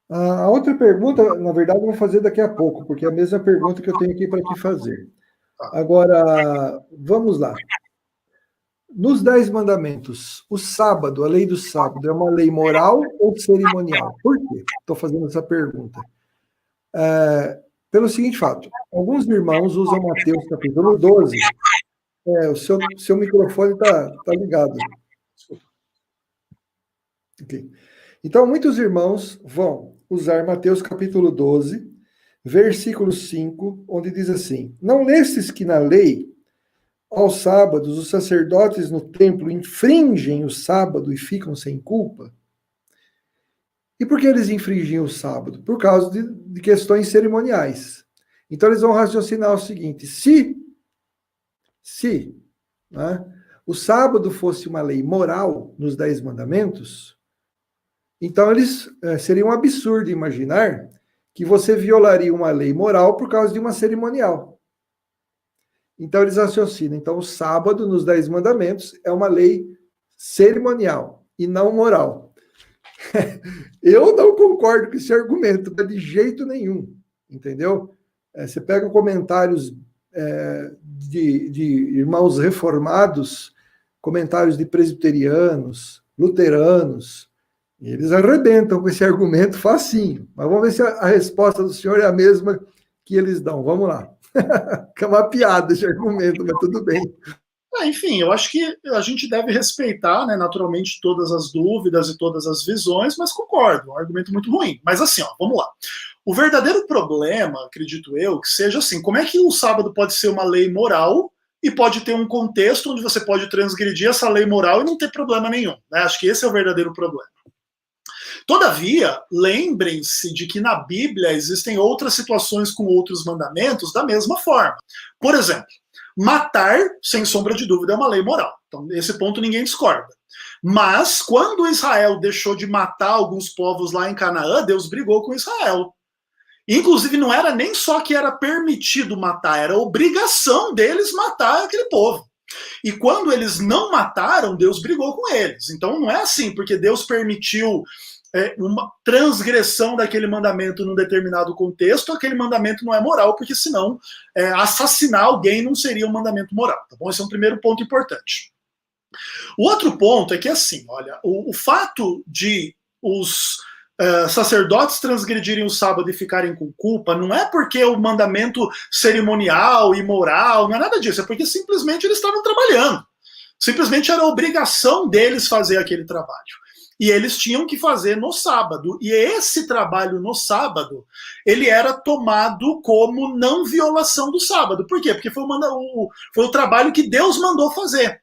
A outra pergunta, na verdade, eu vou fazer daqui a pouco, porque é a mesma pergunta que eu tenho aqui para te fazer. Agora, vamos lá. Nos 10 mandamentos, o sábado, a lei do sábado, é uma lei moral ou cerimonial? Por quê? Estou fazendo essa pergunta. pelo seguinte fato. Alguns irmãos usam Mateus capítulo 12. O seu microfone está ligado. Okay. Então, muitos irmãos vão usar Mateus capítulo 12, versículo 5, onde diz assim: Não lestes que na lei, aos sábados, os sacerdotes no templo infringem o sábado e ficam sem culpa? E por que eles infringiam o sábado? Por causa de questões cerimoniais. Então, eles vão raciocinar o seguinte: se né, o sábado fosse uma lei moral nos 10 mandamentos, então seria um absurdo imaginar que você violaria uma lei moral por causa de uma cerimonial. Então, eles raciocinam. Então, o sábado nos 10 mandamentos é uma lei cerimonial e não moral. Eu não concordo com esse argumento, de jeito nenhum, entendeu? Você pega comentários de irmãos reformados, comentários de presbiterianos, luteranos, e eles arrebentam com esse argumento facinho. Mas vamos ver se a resposta do senhor é a mesma que eles dão. Vamos lá. É uma piada esse argumento, mas tudo bem. Enfim, eu acho que a gente deve respeitar, né, naturalmente, todas as dúvidas e todas as visões, mas concordo, é um argumento muito ruim. Mas assim, vamos lá. O verdadeiro problema, acredito eu, que seja assim, como é que o sábado pode ser uma lei moral e pode ter um contexto onde você pode transgredir essa lei moral e não ter problema nenhum, né? Acho que esse é o verdadeiro problema. Todavia, lembrem-se de que na Bíblia existem outras situações com outros mandamentos da mesma forma. Por exemplo, matar, sem sombra de dúvida, é uma lei moral. Então, nesse ponto ninguém discorda. Mas, quando Israel deixou de matar alguns povos lá em Canaã, Deus brigou com Israel. Inclusive, não era nem só que era permitido matar, era obrigação deles matar aquele povo. E quando eles não mataram, Deus brigou com eles. Então, não é assim, porque Deus permitiu uma transgressão daquele mandamento num determinado contexto, aquele mandamento não é moral, porque senão assassinar alguém não seria um mandamento moral, tá bom? Esse é um primeiro ponto importante. O outro ponto é que, assim, olha, o fato de os sacerdotes transgredirem o sábado e ficarem com culpa não é porque o mandamento cerimonial e moral, não é nada disso, é porque simplesmente eles estavam trabalhando. Simplesmente era a obrigação deles fazer aquele trabalho. E eles tinham que fazer no sábado. E esse trabalho no sábado, ele era tomado como não violação do sábado. Por quê? Porque foi o trabalho que Deus mandou fazer.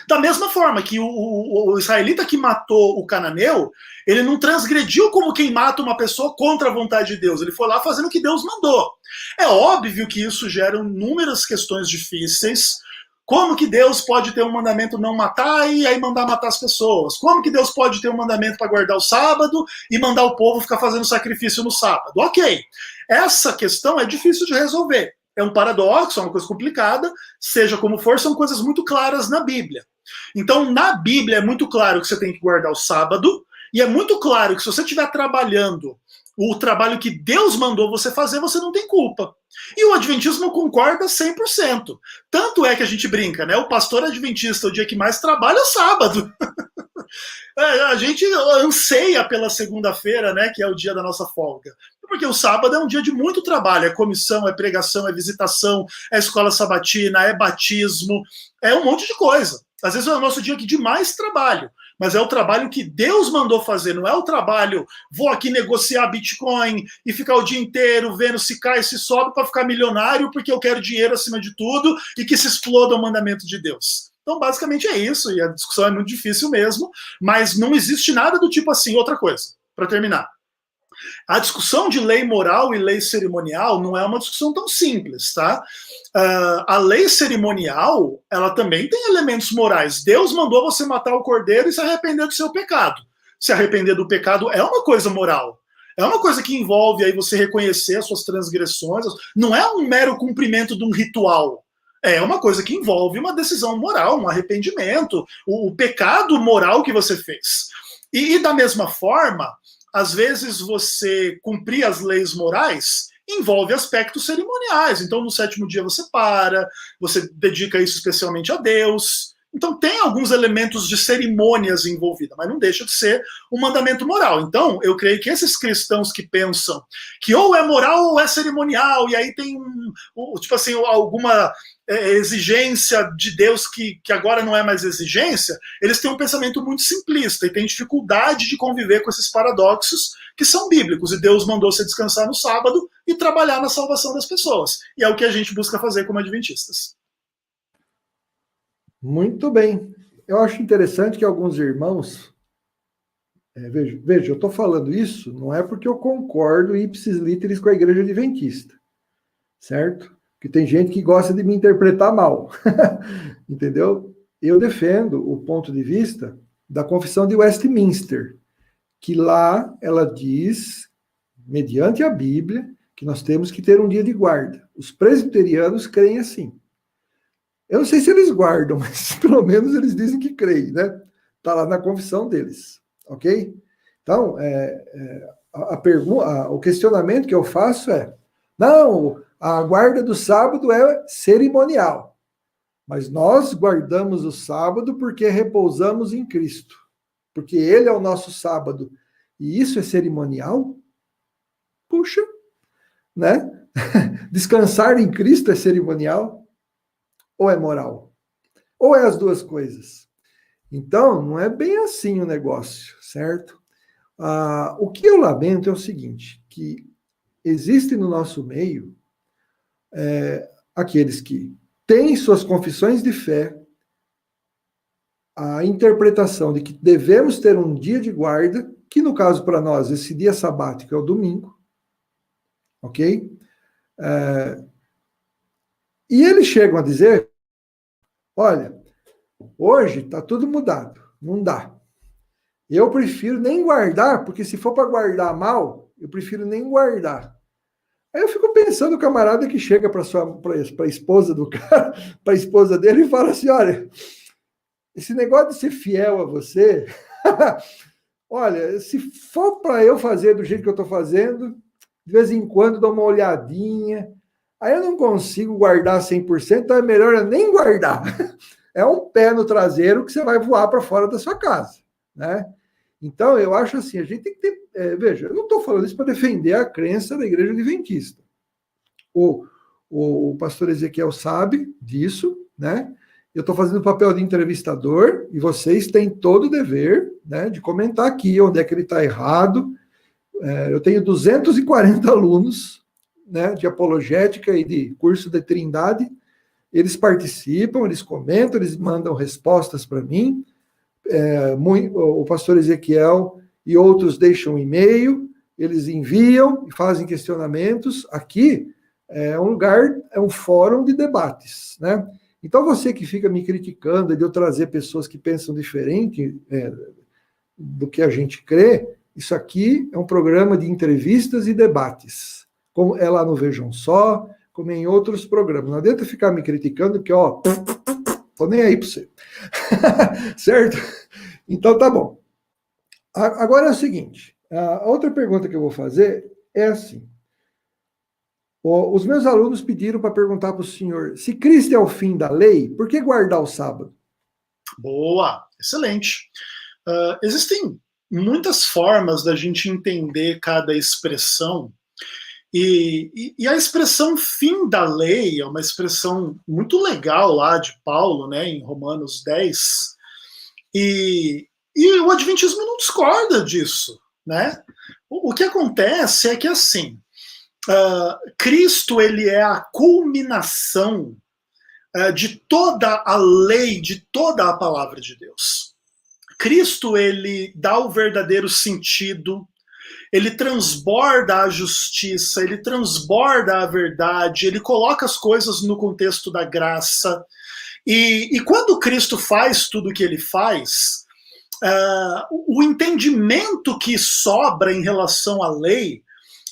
Da mesma forma que o israelita que matou o cananeu, ele não transgrediu como quem mata uma pessoa contra a vontade de Deus. Ele foi lá fazendo o que Deus mandou. É óbvio que isso gera inúmeras questões difíceis. Como que Deus pode ter um mandamento não matar e aí mandar matar as pessoas? Como que Deus pode ter um mandamento para guardar o sábado e mandar o povo ficar fazendo sacrifício no sábado? Ok, essa questão é difícil de resolver. É um paradoxo, é uma coisa complicada, seja como for, são coisas muito claras na Bíblia. Então, na Bíblia é muito claro que você tem que guardar o sábado, e é muito claro que se você estiver trabalhando o trabalho que Deus mandou você fazer, você não tem culpa. E o adventismo concorda 100%. Tanto é que a gente brinca, né? O pastor adventista, o dia que mais trabalha é sábado. A gente anseia pela segunda-feira, né? Que é o dia da nossa folga. Porque o sábado é um dia de muito trabalho. É comissão, é pregação, é visitação, é escola sabatina, é batismo, é um monte de coisa. Às vezes é o nosso dia de mais trabalho. Mas é o trabalho que Deus mandou fazer, não é o trabalho, vou aqui negociar Bitcoin e ficar o dia inteiro vendo se cai, se sobe para ficar milionário porque eu quero dinheiro acima de tudo e que se exploda o mandamento de Deus. Então, basicamente é isso, e a discussão é muito difícil mesmo, mas não existe nada do tipo assim. Outra coisa, para terminar. A discussão de lei moral e lei cerimonial não é uma discussão tão simples, tá? A lei cerimonial, ela também tem elementos morais. Deus mandou você matar o cordeiro e se arrepender do seu pecado. Se arrepender do pecado é uma coisa moral. É uma coisa que envolve aí você reconhecer as suas transgressões. Não é um mero cumprimento de um ritual. É uma coisa que envolve uma decisão moral, um arrependimento, o pecado moral que você fez. E da mesma forma, às vezes você cumprir as leis morais envolve aspectos cerimoniais. Então, no sétimo dia você para, você dedica isso especialmente a Deus. Então tem alguns elementos de cerimônias envolvidas, mas não deixa de ser um mandamento moral. Então, eu creio que esses cristãos que pensam que ou é moral ou é cerimonial, e aí tem, tipo assim, alguma exigência de Deus que agora não é mais exigência, eles têm um pensamento muito simplista e têm dificuldade de conviver com esses paradoxos que são bíblicos, e Deus mandou você descansar no sábado e trabalhar na salvação das pessoas. E é o que a gente busca fazer como adventistas. Muito bem. Eu acho interessante que alguns irmãos... veja, eu estou falando isso não é porque eu concordo ipsis literis com a igreja adventista, certo? Porque tem gente que gosta de me interpretar mal, entendeu? Eu defendo o ponto de vista da Confissão de Westminster, que lá ela diz, mediante a Bíblia, que nós temos que ter um dia de guarda. Os presbiterianos creem assim. Eu não sei se eles guardam, mas pelo menos eles dizem que creem, né? Está lá na confissão deles, ok? Então, o questionamento que eu faço é, não, a guarda do sábado é cerimonial, mas nós guardamos o sábado porque repousamos em Cristo, porque Ele é o nosso sábado, e isso é cerimonial? Puxa, né? Descansar em Cristo é cerimonial? Ou é moral? Ou é as duas coisas? Então, não é bem assim o negócio, certo? O que eu lamento é o seguinte, que existe no nosso meio aqueles que têm suas confissões de fé, a interpretação de que devemos ter um dia de guarda, que no caso para nós, esse dia sabático é o domingo, ok? E eles chegam a dizer, olha, hoje está tudo mudado, não dá. Eu prefiro nem guardar, porque se for para guardar mal, eu prefiro nem guardar. Aí eu fico pensando o camarada que chega para a esposa do cara, para a esposa dele e fala assim, olha, esse negócio de ser fiel a você, olha, se for para eu fazer do jeito que eu estou fazendo, de vez em quando dou uma olhadinha, aí eu não consigo guardar 100%, então é melhor eu nem guardar. É um pé no traseiro que você vai voar para fora da sua casa, né? Então, eu acho assim, a gente tem que ter... veja, eu não estou falando isso para defender a crença da igreja adventista. O pastor Ezequiel sabe disso, né? Eu estou fazendo o papel de entrevistador e vocês têm todo o dever, né, de comentar aqui onde é que ele está errado. Eu tenho 240 alunos, né, de apologética e de curso de Trindade. Eles participam, eles comentam, eles mandam respostas para mim. O pastor Ezequiel e outros deixam e-mail, eles enviam e fazem questionamentos. Aqui é um lugar, é um fórum de debates, né? Então você que fica me criticando de eu trazer pessoas que pensam diferente do que a gente crê, isso aqui é um programa de entrevistas e debates, como é lá no Vejam Só, como em outros programas. Não adianta ficar me criticando, porque, ó, tô nem aí para você. Certo? Então, tá bom. Agora é o seguinte, a outra pergunta que eu vou fazer é assim. Os meus alunos pediram para perguntar para o senhor, se Cristo é o fim da lei, por que guardar o sábado? Boa, excelente. Existem muitas formas da gente entender cada expressão, e a expressão fim da lei é uma expressão muito legal lá de Paulo, né, em Romanos 10, e o Adventismo não discorda disso, né? O que acontece é que, assim, Cristo, ele é a culminação de toda a lei, de toda a palavra de Deus. Cristo, ele dá o verdadeiro sentido, ele transborda a justiça, ele transborda a verdade, ele coloca as coisas no contexto da graça. E quando Cristo faz tudo o que ele faz, o entendimento que sobra em relação à lei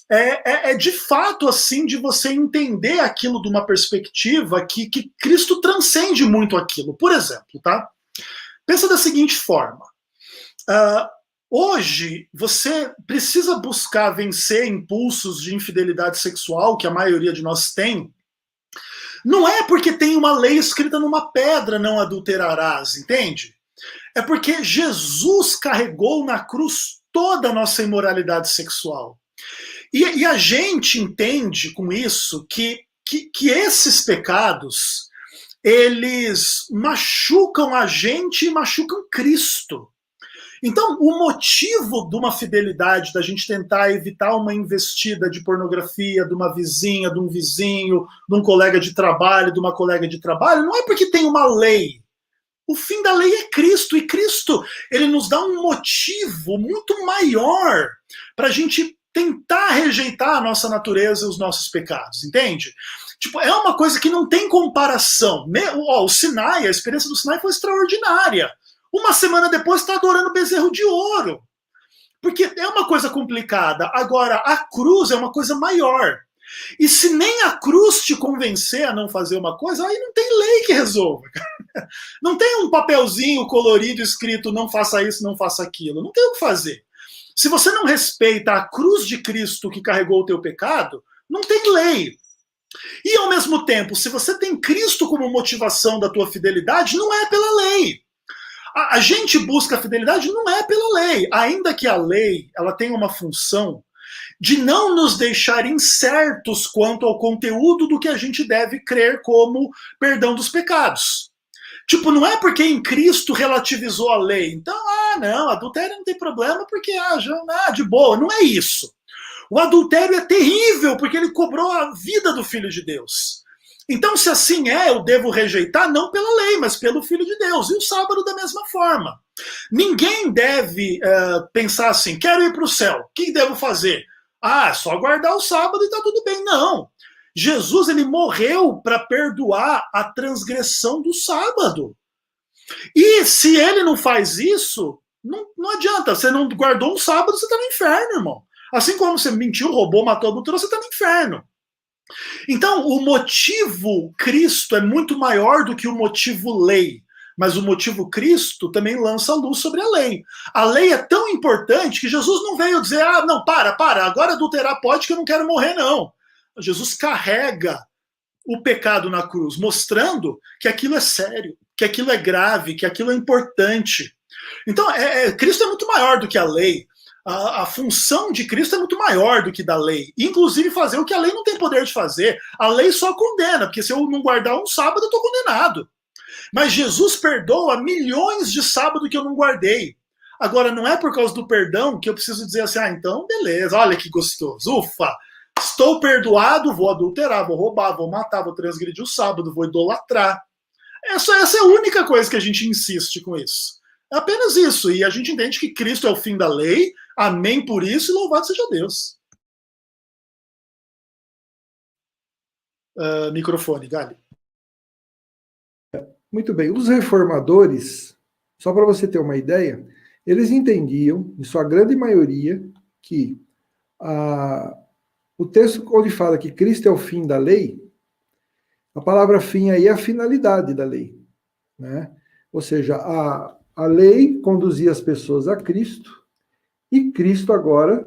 é de fato assim de você entender aquilo de uma perspectiva que Cristo transcende muito aquilo. Por exemplo, tá? Pensa da seguinte forma. Hoje, você precisa buscar vencer impulsos de infidelidade sexual, que a maioria de nós tem, Não é porque tem uma lei escrita numa pedra, não adulterarás, entende? É porque Jesus carregou na cruz toda a nossa imoralidade sexual. E a gente entende com isso que esses pecados, eles machucam a gente e machucam Cristo. Então, o motivo de uma fidelidade, da gente tentar evitar uma investida de pornografia de uma vizinha, de um vizinho, de um colega de trabalho, de uma colega de trabalho, não é porque tem uma lei. O fim da lei é Cristo, e Cristo, ele nos dá um motivo muito maior para a gente tentar rejeitar a nossa natureza e os nossos pecados, entende? Tipo, é uma coisa que não tem comparação. O Sinai, a experiência do Sinai foi extraordinária. Uma semana depois está adorando bezerro de ouro. Porque é uma coisa complicada. Agora, a cruz é uma coisa maior. E se nem a cruz te convencer a não fazer uma coisa, aí não tem lei que resolva. Não tem um papelzinho colorido escrito não faça isso, não faça aquilo. Não tem o que fazer. Se você não respeita a cruz de Cristo que carregou o teu pecado, não tem lei. E ao mesmo tempo, se você tem Cristo como motivação da tua fidelidade, não é pela lei. A gente busca a fidelidade não é pela lei, ainda que a lei ela tenha uma função de não nos deixar incertos quanto ao conteúdo do que a gente deve crer como perdão dos pecados. Tipo, não é porque em Cristo relativizou a lei, então, não, adultério não tem problema porque, já, de boa, não é isso. O adultério é terrível porque ele cobrou a vida do Filho de Deus. Então, se assim é, eu devo rejeitar não pela lei, mas pelo Filho de Deus. E o sábado da mesma forma. Ninguém deve pensar assim, quero ir para o céu, o que devo fazer? É só guardar o sábado e está tudo bem. Não. Jesus, ele morreu para perdoar a transgressão do sábado. E se ele não faz isso, não adianta. Você não guardou um sábado, você está no inferno, irmão. Assim como você mentiu, roubou, matou, adulterou, você está no inferno. Então, o motivo Cristo é muito maior do que o motivo lei. Mas o motivo Cristo também lança luz sobre a lei. A lei é tão importante que Jesus não veio dizer, não, para, agora adulterar pode que eu não quero morrer, não. Jesus carrega o pecado na cruz, mostrando que aquilo é sério, que aquilo é grave, que aquilo é importante. Então, Cristo é muito maior do que a lei. A função de Cristo é muito maior do que da lei. Inclusive fazer o que a lei não tem poder de fazer. A lei só condena, porque se eu não guardar um sábado, eu estou condenado. Mas Jesus perdoa milhões de sábados que eu não guardei. Agora, não é por causa do perdão que eu preciso dizer assim, então beleza, olha que gostoso, ufa, estou perdoado, vou adulterar, vou roubar, vou matar, vou transgredir o sábado, vou idolatrar. Essa é a única coisa que a gente insiste com isso. É apenas isso. E a gente entende que Cristo é o fim da lei. Amém por isso e louvado seja Deus. Microfone, Gali. Muito bem. Os reformadores, só para você ter uma ideia, eles entendiam, em sua grande maioria, que o texto onde fala que Cristo é o fim da lei, a palavra fim aí é a finalidade da lei, né? Ou seja, a lei conduzia as pessoas a Cristo, e Cristo agora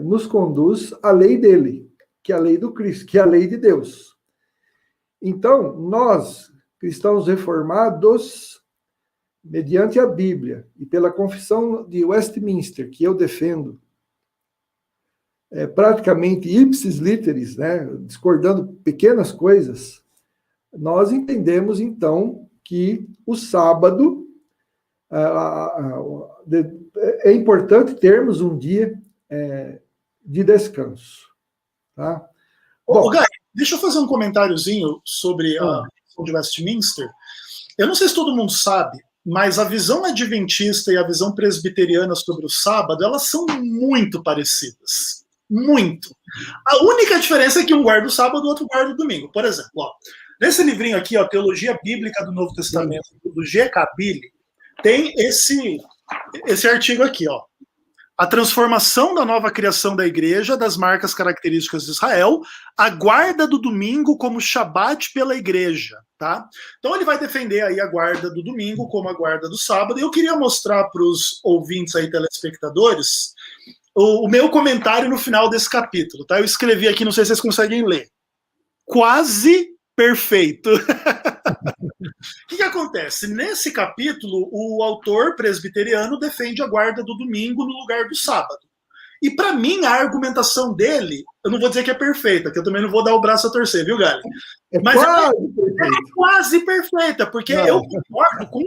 nos conduz à lei dele, que é a lei do Cristo, que é a lei de Deus. Então, nós, cristãos reformados, mediante a Bíblia e pela confissão de Westminster, que eu defendo, praticamente ipsis literis, né, discordando pequenas coisas, nós entendemos, então, que o sábado é importante termos um dia de descanso. Tá? Bom, Gai, deixa eu fazer um comentáriozinho sobre a questão de Westminster. Eu não sei se todo mundo sabe, mas a visão adventista e a visão presbiteriana sobre o sábado, elas são muito parecidas. Muito. A única diferença é que um guarda o sábado e o outro guarda o domingo. Por exemplo, nesse livrinho aqui, Teologia Bíblica do Novo Testamento, do G. Kabili, tem esse artigo aqui, A transformação da nova criação da igreja, das marcas características de Israel, a guarda do domingo como Shabat pela igreja, tá? Então ele vai defender aí a guarda do domingo como a guarda do sábado, e eu queria mostrar para os ouvintes aí, telespectadores, o meu comentário no final desse capítulo, tá? Eu escrevi aqui, não sei se vocês conseguem ler. Quase Perfeito. O que acontece? Nesse capítulo, o autor presbiteriano defende a guarda do domingo no lugar do sábado. E para mim, a argumentação dele, eu não vou dizer que é perfeita, que eu também não vou dar o braço a torcer, viu, Gali? Mas é quase perfeita, porque eu concordo com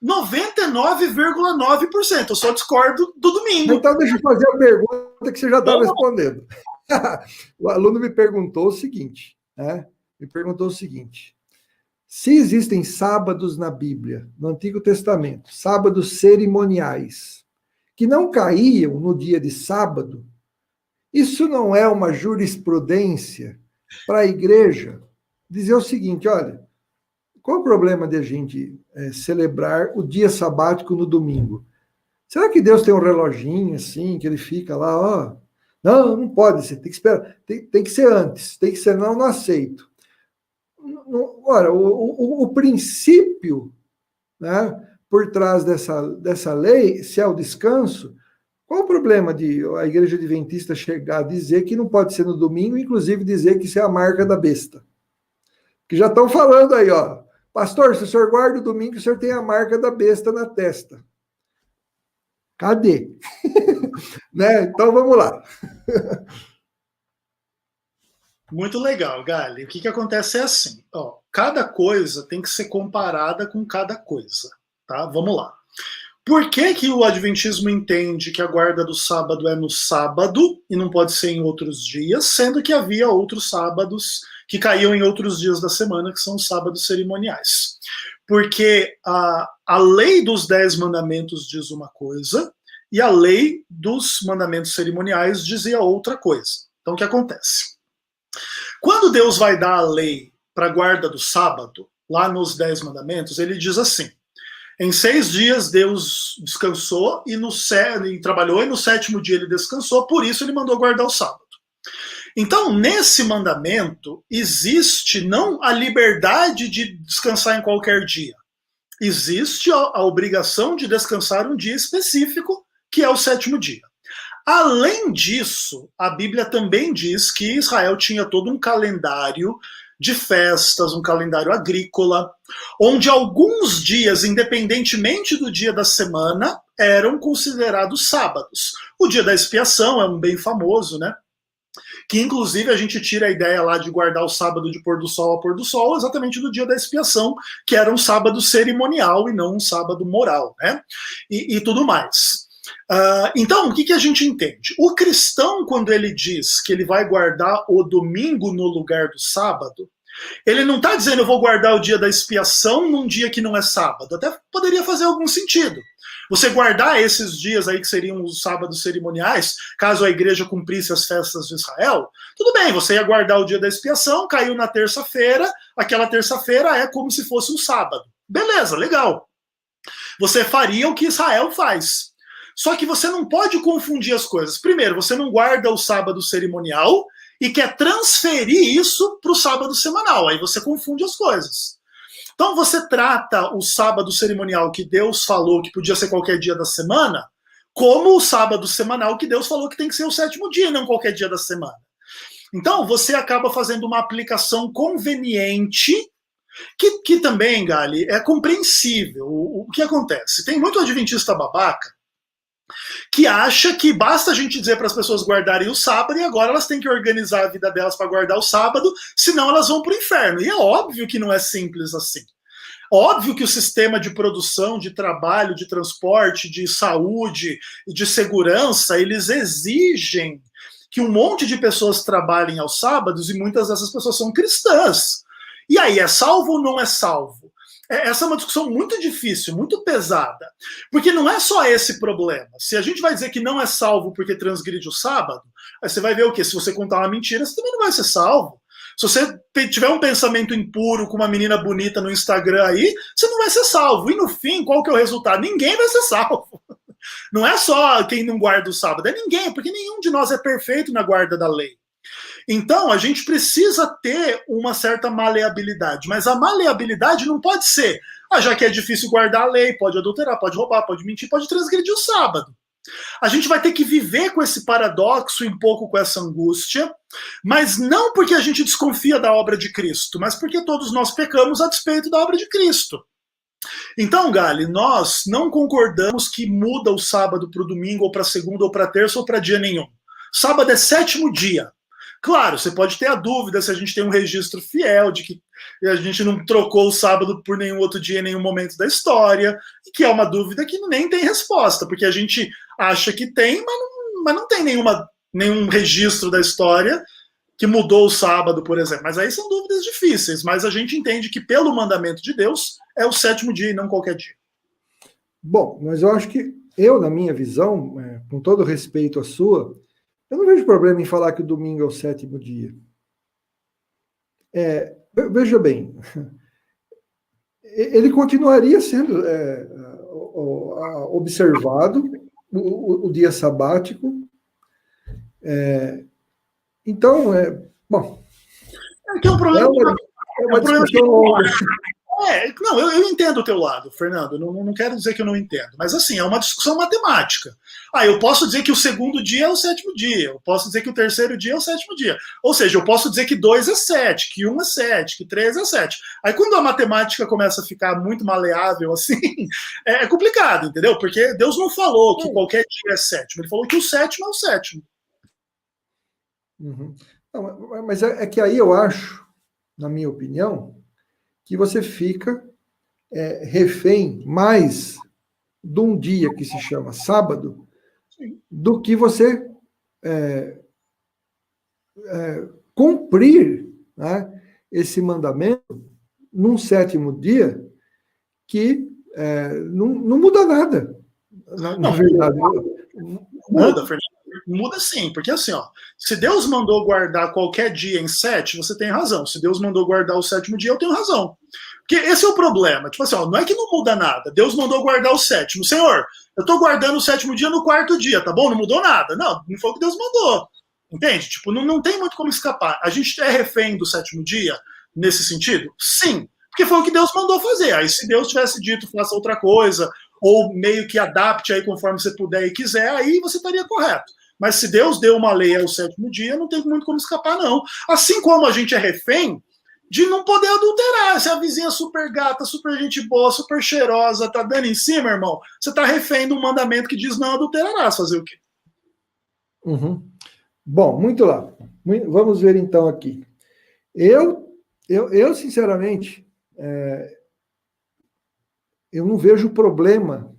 99,9%. Eu só discordo do domingo. Então, deixa eu fazer a pergunta que você já estava respondendo. O aluno me perguntou o seguinte, né? Se existem sábados na Bíblia, no Antigo Testamento, sábados cerimoniais, que não caíam no dia de sábado, isso não é uma jurisprudência para a igreja dizer o seguinte, olha, qual o problema de a gente celebrar o dia sabático no domingo? Será que Deus tem um reloginho assim, que ele fica lá, ó, não pode ser, tem que esperar, tem que ser antes, tem que ser, não aceito. Ora, o princípio, né, por trás dessa lei, se é o descanso, qual o problema de a igreja adventista chegar a dizer que não pode ser no domingo, inclusive dizer que isso é a marca da besta? Que já estão falando aí, ó, pastor, se o senhor guarda o domingo, o senhor tem a marca da besta na testa. Cadê? Né? Então vamos lá. Muito legal, Gali. O que acontece é assim, ó, cada coisa tem que ser comparada com cada coisa, tá? Vamos lá. Por que o Adventismo entende que a guarda do sábado é no sábado e não pode ser em outros dias, sendo que havia outros sábados que caíam em outros dias da semana, que são os sábados cerimoniais? Porque a lei dos 10 mandamentos diz uma coisa e a lei dos mandamentos cerimoniais dizia outra coisa. Então, o que acontece? Quando Deus vai dar a lei para a guarda do sábado, lá nos 10 mandamentos, ele diz assim, em 6 dias Deus descansou e trabalhou, e no 7º dia ele descansou, por isso ele mandou guardar o sábado. Então, nesse mandamento, existe não a liberdade de descansar em qualquer dia, existe a obrigação de descansar um dia específico, que é o 7º dia. Além disso, a Bíblia também diz que Israel tinha todo um calendário de festas, um calendário agrícola, onde alguns dias, independentemente do dia da semana, eram considerados sábados. O dia da expiação é um bem famoso, né? Que inclusive a gente tira a ideia lá de guardar o sábado de pôr do sol a pôr do sol, exatamente do dia da expiação, que era um sábado cerimonial e não um sábado moral, né? E tudo mais. Então, o que a gente entende? O cristão, quando ele diz que ele vai guardar o domingo no lugar do sábado, ele não está dizendo eu vou guardar o dia da expiação num dia que não é sábado. Até poderia fazer algum sentido. Você guardar esses dias aí que seriam os sábados cerimoniais, caso a igreja cumprisse as festas de Israel, tudo bem, você ia guardar o dia da expiação, caiu na terça-feira, aquela terça-feira é como se fosse um sábado. Beleza, legal. Você faria o que Israel faz. Só que você não pode confundir as coisas. Primeiro, você não guarda o sábado cerimonial e quer transferir isso para o sábado semanal. Aí você confunde as coisas. Então você trata o sábado cerimonial que Deus falou que podia ser qualquer dia da semana, como o sábado semanal que Deus falou que tem que ser o 7º dia, não qualquer dia da semana. Então você acaba fazendo uma aplicação conveniente, que também, Gali, é compreensível. O que acontece? Tem muito adventista babaca que acha que basta a gente dizer para as pessoas guardarem o sábado e agora elas têm que organizar a vida delas para guardar o sábado, senão elas vão para o inferno. E é óbvio que não é simples assim. Óbvio que o sistema de produção, de trabalho, de transporte, de saúde e de segurança, eles exigem que um monte de pessoas trabalhem aos sábados e muitas dessas pessoas são cristãs. E aí, é salvo ou não é salvo? Essa é uma discussão muito difícil, muito pesada, porque não é só esse problema. Se a gente vai dizer que não é salvo porque transgride o sábado, aí você vai ver o quê? Se você contar uma mentira, você também não vai ser salvo. Se você tiver um pensamento impuro com uma menina bonita no Instagram aí, você não vai ser salvo. E no fim, qual que é o resultado? Ninguém vai ser salvo. Não é só quem não guarda o sábado, é ninguém, porque nenhum de nós é perfeito na guarda da lei. Então, a gente precisa ter uma certa maleabilidade, mas a maleabilidade não pode ser, já que é difícil guardar a lei, pode adulterar, pode roubar, pode mentir, pode transgredir o sábado. A gente vai ter que viver com esse paradoxo, um pouco com essa angústia, mas não porque a gente desconfia da obra de Cristo, mas porque todos nós pecamos a despeito da obra de Cristo. Então, Gali, nós não concordamos que muda o sábado para o domingo, ou para segunda, ou para terça, ou para dia nenhum. Sábado é 7º dia. Claro, você pode ter a dúvida se a gente tem um registro fiel de que a gente não trocou o sábado por nenhum outro dia em nenhum momento da história, e que é uma dúvida que nem tem resposta, porque a gente acha que tem, mas não tem nenhum registro da história que mudou o sábado, por exemplo. Mas aí são dúvidas difíceis, mas a gente entende que pelo mandamento de Deus é o 7º dia e não qualquer dia. Bom, mas eu acho que na minha visão, com todo respeito à sua, eu não vejo problema em falar que o domingo é o 7º dia. Veja bem, ele continuaria sendo observado, o dia sabático. Então, bom. É que é um problema. É uma discussão longa. Não, eu entendo o teu lado, Fernando. Não quero dizer que eu não entendo. Mas assim, é uma discussão matemática. Eu posso dizer que o 2º dia é o 7º dia. Eu posso dizer que o 3º dia é o 7º dia. Ou seja, eu posso dizer que 2 é 7, que 1 é 7, que 3 é 7. Aí quando a matemática começa a ficar muito maleável assim, é complicado, entendeu? Porque Deus não falou que qualquer dia é 7º. Ele falou que o 7º é o 7º. Uhum. Não, mas é que aí eu acho, na minha opinião, que você fica refém mais de um dia que se chama sábado do que você cumprir, né, esse mandamento num 7º dia que não muda nada, na verdade. Muda, Fernando. Muda sim, porque assim, se Deus mandou guardar qualquer dia em 7, você tem razão. Se Deus mandou guardar o 7º dia, eu tenho razão. Porque esse é o problema. Tipo assim, não é que não muda nada. Deus mandou guardar o 7º. Senhor, eu tô guardando o 7º dia no 4º dia, tá bom? Não mudou nada. Não foi o que Deus mandou. Entende? Tipo, não tem muito como escapar. A gente é refém do 7º dia nesse sentido? Sim. Porque foi o que Deus mandou fazer. Aí se Deus tivesse dito, faça outra coisa, ou meio que adapte aí conforme você puder e quiser, aí você estaria correto. Mas se Deus deu uma lei ao 7º dia, não tem muito como escapar, não. Assim como a gente é refém de não poder adulterar. Se a vizinha é super gata, super gente boa, super cheirosa, tá dando em cima, irmão, você tá refém de um mandamento que diz não adulterarás. Fazer o quê? Uhum. Bom, muito lá. Vamos ver então aqui. Eu sinceramente, eu não vejo problema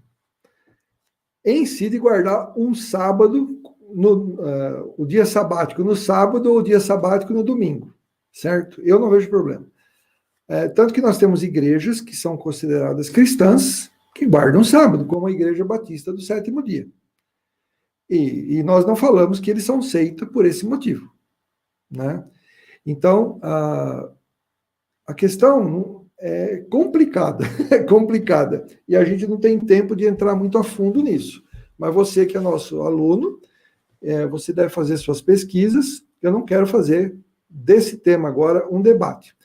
em si de guardar um sábado, o dia sabático no sábado ou o dia sabático no domingo, certo? Eu não vejo problema. Tanto que nós temos igrejas que são consideradas cristãs que guardam sábado, como a Igreja Batista do 7º dia. E nós não falamos que eles são seita por esse motivo, né? Então, a questão é complicada, e a gente não tem tempo de entrar muito a fundo nisso. Mas você que é nosso aluno, você deve fazer suas pesquisas. Eu não quero fazer desse tema agora um debate.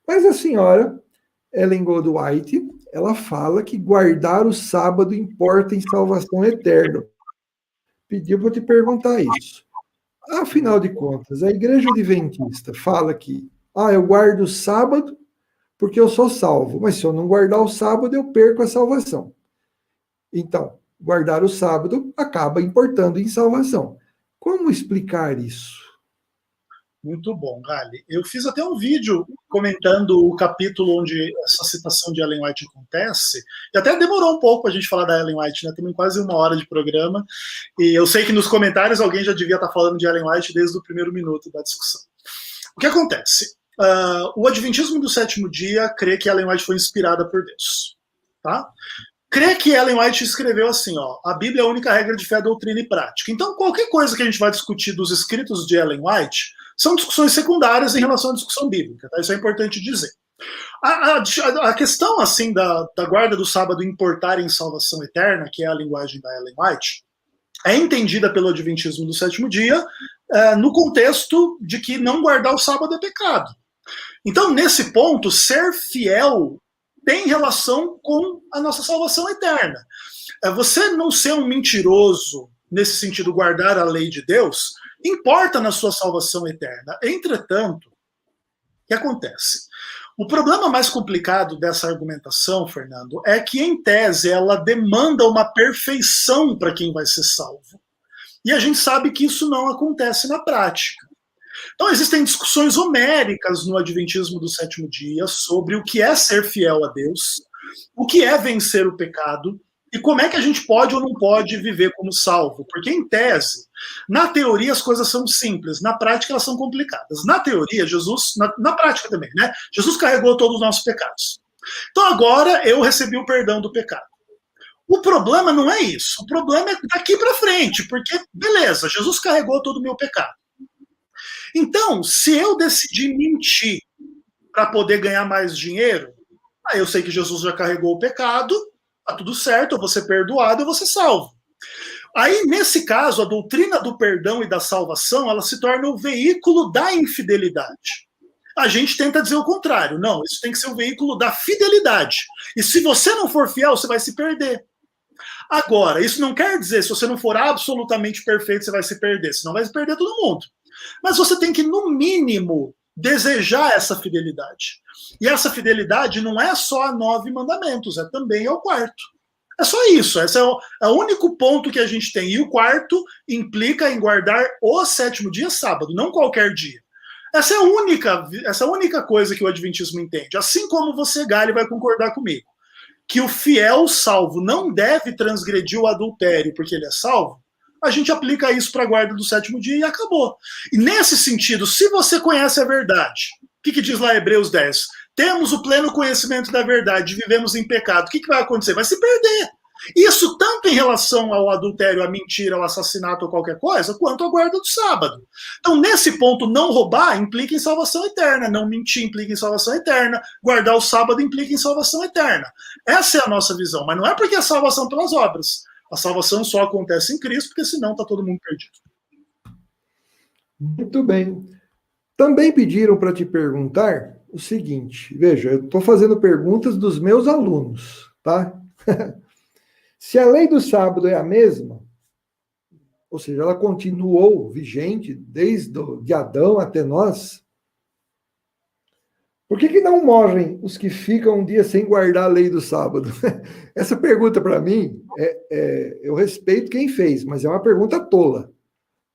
Mas a senhora Ellen Goldwhite, ela fala que guardar o sábado importa em salvação eterna. Pediu para te perguntar isso. Afinal de contas, a Igreja Adventista fala que eu guardo o sábado porque eu sou salvo, mas se eu não guardar o sábado, eu perco a salvação. Então, guardar o sábado acaba importando em salvação. Como explicar isso? Muito bom, Gali. Eu fiz até um vídeo comentando o capítulo onde essa citação de Ellen White acontece, e até demorou um pouco a gente falar da Ellen White, né? Temos quase 1 hora de programa, e eu sei que nos comentários alguém já devia estar falando de Ellen White desde o primeiro minuto da discussão. O que acontece? O Adventismo do 7º dia crê que Ellen White foi inspirada por Deus. Tá? Crê que Ellen White escreveu assim, a Bíblia é a única regra de fé, doutrina e prática. Então, qualquer coisa que a gente vai discutir dos escritos de Ellen White são discussões secundárias em relação à discussão bíblica. Tá? Isso é importante dizer. A questão assim da guarda do sábado importar em salvação eterna, que é a linguagem da Ellen White, é entendida pelo Adventismo do 7º dia no contexto de que não guardar o sábado é pecado. Então, nesse ponto, ser fiel tem relação com a nossa salvação eterna. Você não ser um mentiroso, nesse sentido, guardar a lei de Deus, importa na sua salvação eterna. Entretanto, o que acontece? O problema mais complicado dessa argumentação, Fernando, é que, em tese, ela demanda uma perfeição para quem vai ser salvo. E a gente sabe que isso não acontece na prática. Então, existem discussões homéricas no Adventismo do sétimo dia sobre o que é ser fiel a Deus, o que é vencer o pecado, e como é que a gente pode ou não pode viver como salvo. Porque, em tese, na teoria as coisas são simples, na prática elas são complicadas. Na teoria, Jesus, na prática também, né? Jesus carregou todos os nossos pecados. Então agora eu recebi o perdão do pecado. O problema não é isso, o problema é daqui para frente, porque, beleza, Jesus carregou todo o meu pecado. Então, se eu decidir mentir para poder ganhar mais dinheiro, aí eu sei que Jesus já carregou o pecado, tá tudo certo, eu vou ser perdoado, eu vou ser salvo. Aí, nesse caso, a doutrina do perdão e da salvação, ela se torna o veículo da infidelidade. A gente tenta dizer o contrário. Não, isso tem que ser um veículo da fidelidade. E se você não for fiel, você vai se perder. Agora, isso não quer dizer, se você não for absolutamente perfeito, você vai se perder. Senão vai se perder todo mundo. Mas você tem que, no mínimo, desejar essa fidelidade. E essa fidelidade não é só a 9 mandamentos, é também ao quarto. É só isso, esse é o único ponto que a gente tem. E o quarto implica em guardar o sétimo dia sábado, não qualquer dia. Essa é a única coisa que o Adventismo entende. Assim como você, Gali, vai concordar comigo, que o fiel salvo não deve transgredir o adultério porque ele é salvo, a gente aplica isso para a guarda do sétimo dia e acabou. E nesse sentido, se você conhece a verdade, o que diz lá Hebreus 10? Temos o pleno conhecimento da verdade, vivemos em pecado. O que vai acontecer? Vai se perder. Isso tanto em relação ao adultério, à mentira, ao assassinato ou qualquer coisa, quanto à guarda do sábado. Então, nesse ponto, não roubar implica em salvação eterna, não mentir implica em salvação eterna, guardar o sábado implica em salvação eterna. Essa é a nossa visão, mas não é porque é salvação pelas obras. A salvação só acontece em Cristo, porque senão está todo mundo perdido. Muito bem. Também pediram para te perguntar o seguinte, veja, eu estou fazendo perguntas dos meus alunos, tá? Se a lei do sábado é a mesma, ou seja, ela continuou vigente desde de Adão até nós, por que não morrem os que ficam um dia sem guardar a lei do sábado? Essa pergunta, para mim, eu respeito quem fez, mas é uma pergunta tola.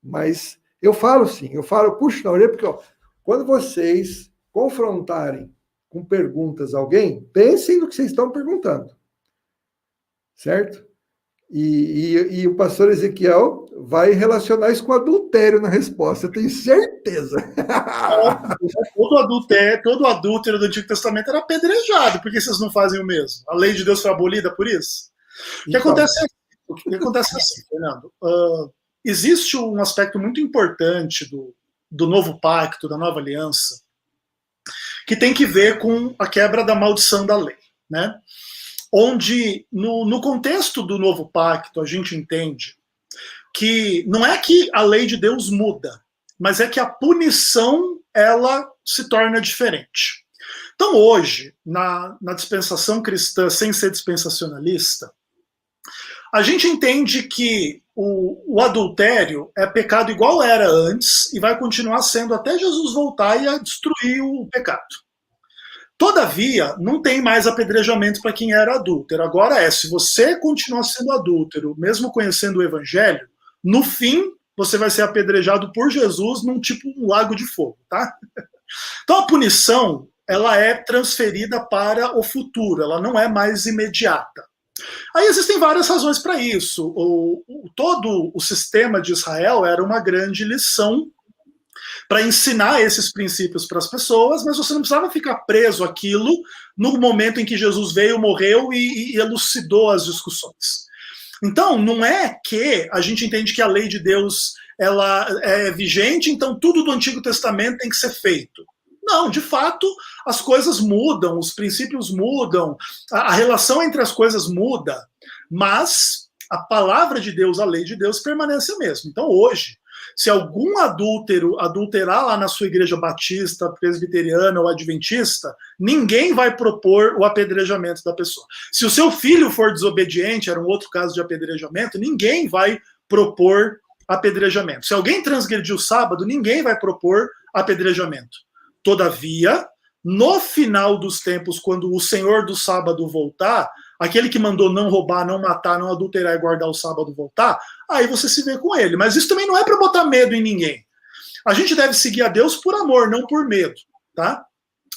Mas eu falo sim, puxa na orelha, porque ó, quando vocês confrontarem com perguntas alguém, pensem no que vocês estão perguntando. Certo? E o pastor Ezequiel vai relacionar isso com adultério na resposta, eu tenho certeza. Todo adúltero do Antigo Testamento era apedrejado, por que vocês não fazem o mesmo? A lei de Deus foi abolida por isso? O que acontece é assim, Fernando, existe um aspecto muito importante do novo pacto, da nova aliança, que tem que ver com a quebra da maldição da lei, né? Onde, no contexto do novo pacto, a gente entende que não é que a lei de Deus muda, mas é que a punição, ela se torna diferente. Então, hoje, na dispensação cristã, sem ser dispensacionalista, a gente entende que o adultério é pecado igual era antes e vai continuar sendo até Jesus voltar e a destruir o pecado. Todavia, não tem mais apedrejamento para quem era adúltero. Agora se você continuar sendo adúltero, mesmo conhecendo o evangelho, no fim, você vai ser apedrejado por Jesus num tipo um lago de fogo, tá? Então a punição, ela é transferida para o futuro, ela não é mais imediata. Aí existem várias razões para isso. Todo o sistema de Israel era uma grande lição para ensinar esses princípios para as pessoas, mas você não precisava ficar preso àquilo no momento em que Jesus veio, morreu e elucidou as discussões. Então, não é que a gente entende que a lei de Deus ela é vigente, então tudo do Antigo Testamento tem que ser feito. Não, de fato, as coisas mudam, os princípios mudam, a relação entre as coisas muda, mas a palavra de Deus, a lei de Deus, permanece a mesma. Então, hoje, Se algum adúltero adulterar lá na sua igreja batista, presbiteriana ou adventista, ninguém vai propor o apedrejamento da pessoa. Se o seu filho for desobediente, era um outro caso de apedrejamento, ninguém vai propor apedrejamento. Se alguém transgredir o sábado, ninguém vai propor apedrejamento. Todavia, no final dos tempos, quando o Senhor do sábado voltar, aquele que mandou não roubar, não matar, não adulterar e guardar o sábado voltar, aí você se vê com ele. Mas isso também não é para botar medo em ninguém. A gente deve seguir a Deus por amor, não por medo, tá?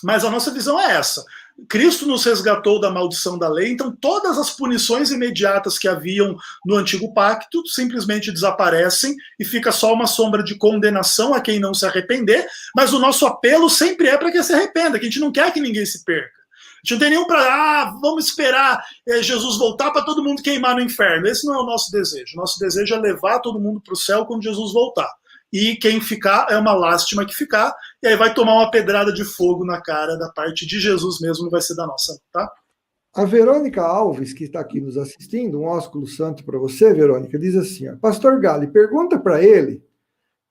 Mas a nossa visão é essa. Cristo nos resgatou da maldição da lei, então todas as punições imediatas que haviam no antigo pacto simplesmente desaparecem e fica só uma sombra de condenação a quem não se arrepender, mas o nosso apelo sempre é para que se arrependa, que a gente não quer que ninguém se perca. A gente não tem nenhum para, vamos esperar Jesus voltar para todo mundo queimar no inferno. Esse não é o nosso desejo. O nosso desejo é levar todo mundo para o céu quando Jesus voltar. E quem ficar é uma lástima que ficar, e aí vai tomar uma pedrada de fogo na cara da parte de Jesus mesmo, não vai ser da nossa, tá? A Verônica Alves, que está aqui nos assistindo, um ósculo santo para você, Verônica, diz assim, ó, Pastor Gali, pergunta para ele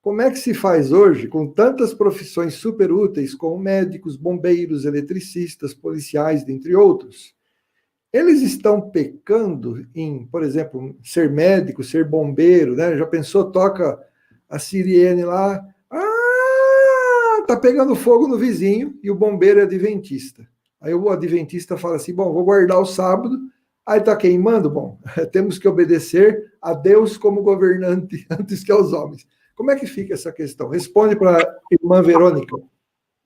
como é que se faz hoje com tantas profissões super úteis, como médicos, bombeiros, eletricistas, policiais, dentre outros. Eles estão pecando em, por exemplo, ser médico, ser bombeiro, né? Já pensou, toca a sirene lá, tá pegando fogo no vizinho e o bombeiro é adventista. Aí o adventista fala assim, bom, vou guardar o sábado, aí tá queimando, bom, temos que obedecer a Deus como governante antes que aos homens. Como é que fica essa questão? Responde para a irmã Verônica.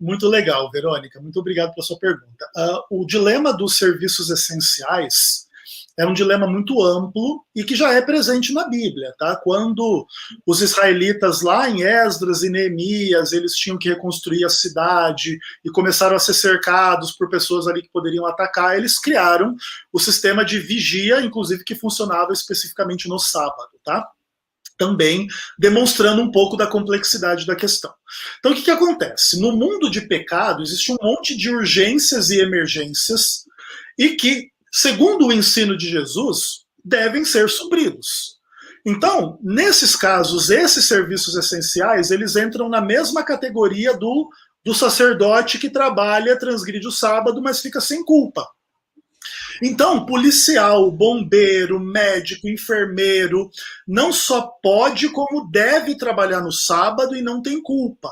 Muito legal, Verônica, muito obrigado pela sua pergunta. O dilema dos serviços essenciais é um dilema muito amplo e que já é presente na Bíblia, tá? Quando os israelitas lá em Esdras e Neemias, eles tinham que reconstruir a cidade e começaram a ser cercados por pessoas ali que poderiam atacar, eles criaram o sistema de vigia, inclusive que funcionava especificamente no sábado, tá? Também demonstrando um pouco da complexidade da questão. Então, o que acontece? No mundo de pecado, existe um monte de urgências e emergências e que, segundo o ensino de Jesus, devem ser supridos. Então, nesses casos, esses serviços essenciais, eles entram na mesma categoria do sacerdote que trabalha, transgride o sábado, mas fica sem culpa. Então, policial, bombeiro, médico, enfermeiro, não só pode, como deve trabalhar no sábado e não tem culpa.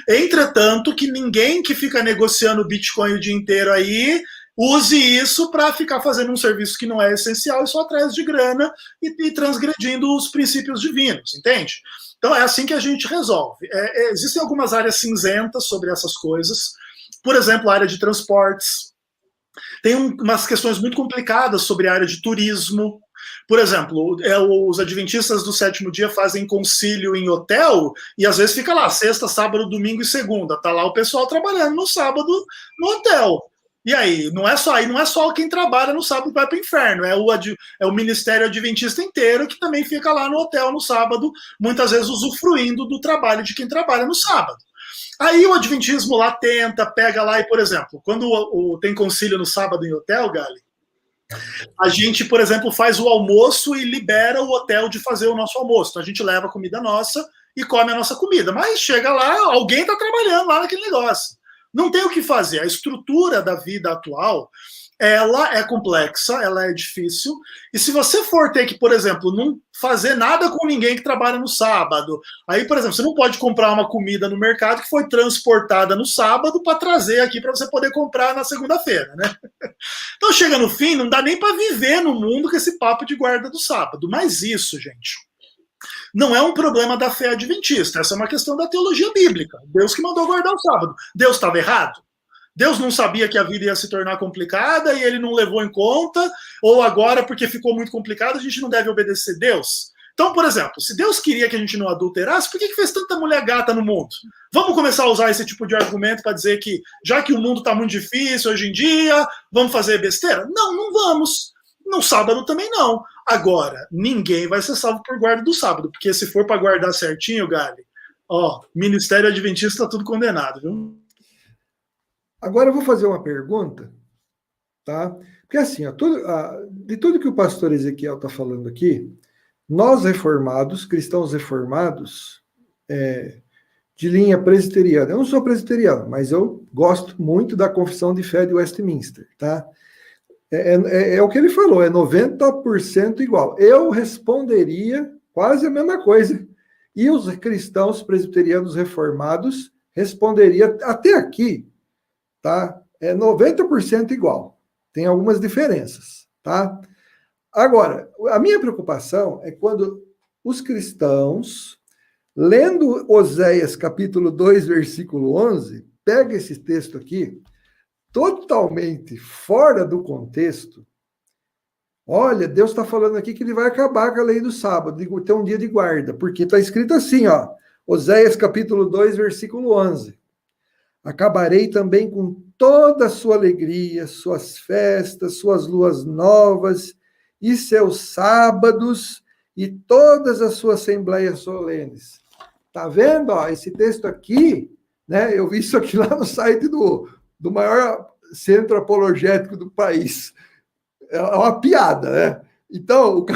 Entretanto, que ninguém que fica negociando Bitcoin o dia inteiro aí use isso para ficar fazendo um serviço que não é essencial e só atrás de grana e transgredindo os princípios divinos, entende? Então é assim que a gente resolve. Existem algumas áreas cinzentas sobre essas coisas. Por exemplo, a área de transportes. Tem umas questões muito complicadas sobre a área de turismo. Por exemplo, os adventistas do sétimo dia fazem concílio em hotel e às vezes fica lá sexta, sábado, domingo e segunda. Tá lá o pessoal trabalhando no sábado no hotel. E aí, não é só quem trabalha no sábado que vai para o inferno, é o ministério adventista inteiro que também fica lá no hotel no sábado, muitas vezes usufruindo do trabalho de quem trabalha no sábado. Aí o adventismo lá pega lá e, por exemplo, quando tem concílio no sábado em hotel, Gali, a gente, por exemplo, faz o almoço e libera o hotel de fazer o nosso almoço. Então a gente leva a comida nossa e come a nossa comida. Mas chega lá, alguém está trabalhando lá naquele negócio. Não tem o que fazer. A estrutura da vida atual, ela é complexa, ela é difícil. E se você for ter que, por exemplo, não fazer nada com ninguém que trabalha no sábado, aí, por exemplo, você não pode comprar uma comida no mercado que foi transportada no sábado para trazer aqui para você poder comprar na segunda-feira, né? Então chega no fim, não dá nem para viver no mundo com esse papo de guarda do sábado. Mas isso, gente, não é um problema da fé adventista. Essa é uma questão da teologia bíblica. Deus que mandou guardar o sábado. Deus estava errado? Deus não sabia que a vida ia se tornar complicada e ele não levou em conta? Ou agora, porque ficou muito complicado, a gente não deve obedecer Deus? Então, por exemplo, se Deus queria que a gente não adulterasse, por que fez tanta mulher gata no mundo? Vamos começar a usar esse tipo de argumento para dizer que, já que o mundo está muito difícil hoje em dia, vamos fazer besteira? Não, não vamos. No sábado também não. Agora, ninguém vai ser salvo por guarda do sábado, porque se for para guardar certinho, Gali, ministério adventista está tudo condenado, viu? Agora eu vou fazer uma pergunta, tá? Porque assim, de tudo que o pastor Ezequiel está falando aqui, nós reformados, cristãos reformados, de linha presbiteriana. Eu não sou presbiteriano, mas eu gosto muito da Confissão de Fé de Westminster, tá? É o que ele falou, é 90% igual. Eu responderia quase a mesma coisa. E os cristãos presbiterianos reformados responderia até aqui, tá? É 90% igual. Tem algumas diferenças, tá? Agora, a minha preocupação é quando os cristãos, lendo Oséias capítulo 2, versículo 11, pega esse texto aqui, totalmente fora do contexto. Olha, Deus está falando aqui que ele vai acabar com a lei do sábado, ter um dia de guarda, porque está escrito assim, ó, Oséias capítulo 2, versículo 11. Acabarei também com toda a sua alegria, suas festas, suas luas novas e seus sábados e todas as suas assembleias solenes. Tá vendo? Ó, esse texto aqui, né? Eu vi isso aqui lá no site do maior centro apologético do país. É uma piada, né? Então,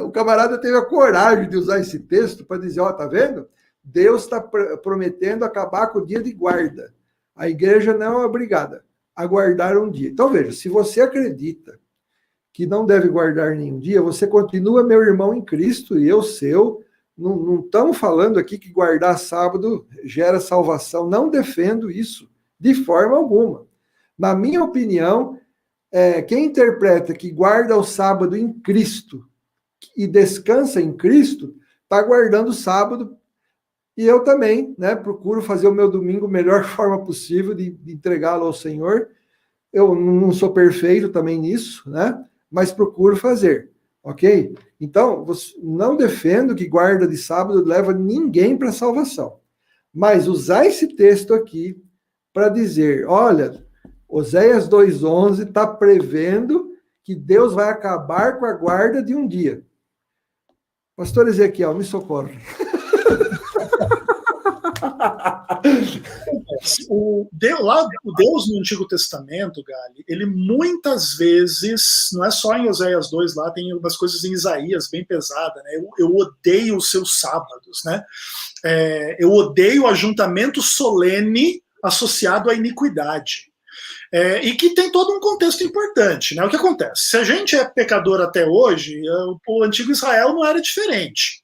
o camarada teve a coragem de usar esse texto para dizer, ó, tá vendo? Deus está prometendo acabar com o dia de guarda. A igreja não é obrigada a guardar um dia. Então, veja, se você acredita que não deve guardar nenhum dia, você continua meu irmão em Cristo e eu seu. Não estamos falando aqui que guardar sábado gera salvação. Não defendo isso de forma alguma. Na minha opinião, quem interpreta que guarda o sábado em Cristo e descansa em Cristo, está guardando o sábado. E eu também, né, procuro fazer o meu domingo da melhor forma possível de entregá-lo ao Senhor. Eu não sou perfeito também nisso, né, mas procuro fazer, ok? Então, não defendo que guarda de sábado leva ninguém para a salvação. Mas usar esse texto aqui para dizer, olha, Oséias 2,11 está prevendo que Deus vai acabar com a guarda de um dia. Pastor Ezequiel, me socorre. O Deus no Antigo Testamento, Gali, ele muitas vezes, não é só em Oséias 2 lá, tem algumas coisas em Isaías bem pesadas, né? Eu odeio os seus sábados, né? Eu odeio o ajuntamento solene associado à iniquidade. E que tem todo um contexto importante, né? O que acontece? Se a gente é pecador até hoje, o antigo Israel não era diferente.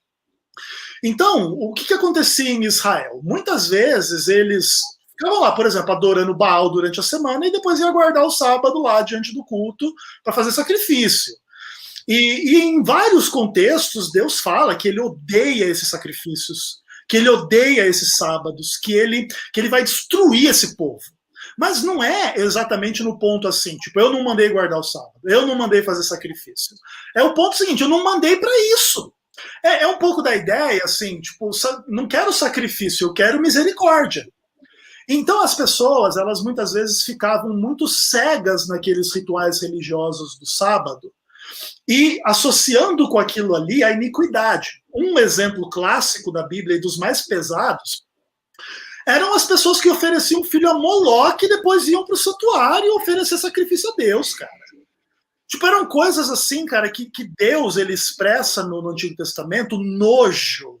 Então, o que acontecia em Israel? Muitas vezes eles ficavam lá, por exemplo, adorando Baal durante a semana e depois iam guardar o sábado lá diante do culto para fazer sacrifício. E em vários contextos, Deus fala que ele odeia esses sacrifícios, que ele odeia esses sábados, que ele vai destruir esse povo. Mas não é exatamente no ponto assim, tipo, eu não mandei guardar o sábado, eu não mandei fazer sacrifício. É o ponto seguinte, eu não mandei para isso. É um pouco da ideia, assim, tipo, não quero sacrifício, eu quero misericórdia. Então as pessoas, elas muitas vezes ficavam muito cegas naqueles rituais religiosos do sábado e associando com aquilo ali a iniquidade. Um exemplo clássico da Bíblia e dos mais pesados eram as pessoas que ofereciam filho a Moloque e depois iam para o santuário oferecer sacrifício a Deus, cara. Tipo, eram coisas assim, cara, que Deus, ele expressa no Antigo Testamento nojo.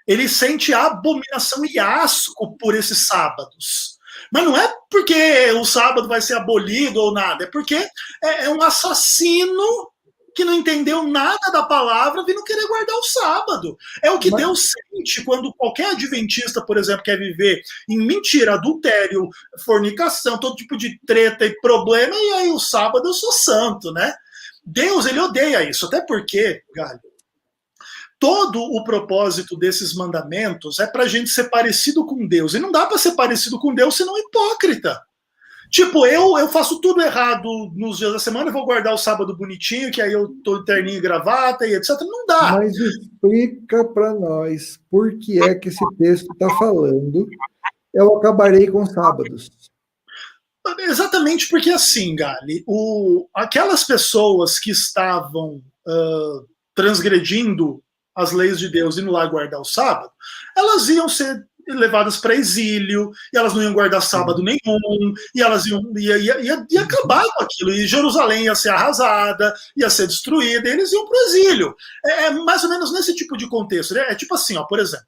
Ele sente abominação e asco por esses sábados. Mas não é porque o sábado vai ser abolido ou nada, é porque é um assassino que não entendeu nada da palavra vindo querer guardar o sábado. É o que Deus sente quando qualquer adventista, por exemplo, quer viver em mentira, adultério, fornicação, todo tipo de treta e problema, e aí o sábado eu sou santo, né? Deus, ele odeia isso, até porque, Galho, todo o propósito desses mandamentos é para a gente ser parecido com Deus, e não dá para ser parecido com Deus sendo um hipócrita. Tipo, eu faço tudo errado nos dias da semana, eu vou guardar o sábado bonitinho, que aí eu tô terninho e gravata e etc. Não dá. Mas explica para nós por que é que esse texto está falando eu acabarei com sábados. Exatamente porque assim, Gali, aquelas pessoas que estavam transgredindo as leis de Deus e indo lá guardar o sábado, elas iam ser levadas para exílio, e elas não iam guardar sábado nenhum, e elas iam acabar com aquilo, e Jerusalém ia ser arrasada, ia ser destruída, e eles iam para o exílio. É mais ou menos nesse tipo de contexto. É tipo assim, ó, por exemplo,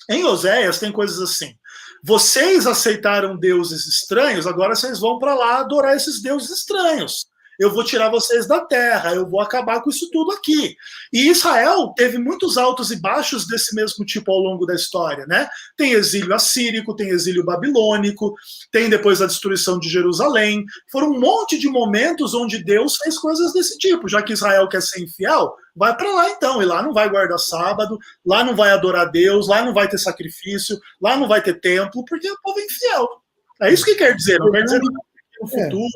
Em Oséias tem coisas assim: vocês aceitaram deuses estranhos, agora vocês vão para lá adorar esses deuses estranhos. Eu vou tirar vocês da terra, eu vou acabar com isso tudo aqui. E Israel teve muitos altos e baixos desse mesmo tipo ao longo da história, né? Tem exílio assírico, tem exílio babilônico, tem depois a destruição de Jerusalém. Foram um monte de momentos onde Deus fez coisas desse tipo. Já que Israel quer ser infiel, vai para lá então. E lá não vai guardar sábado, lá não vai adorar Deus, lá não vai ter sacrifício, lá não vai ter templo, porque o povo é infiel. É isso que quer dizer, não quer dizer que no futuro...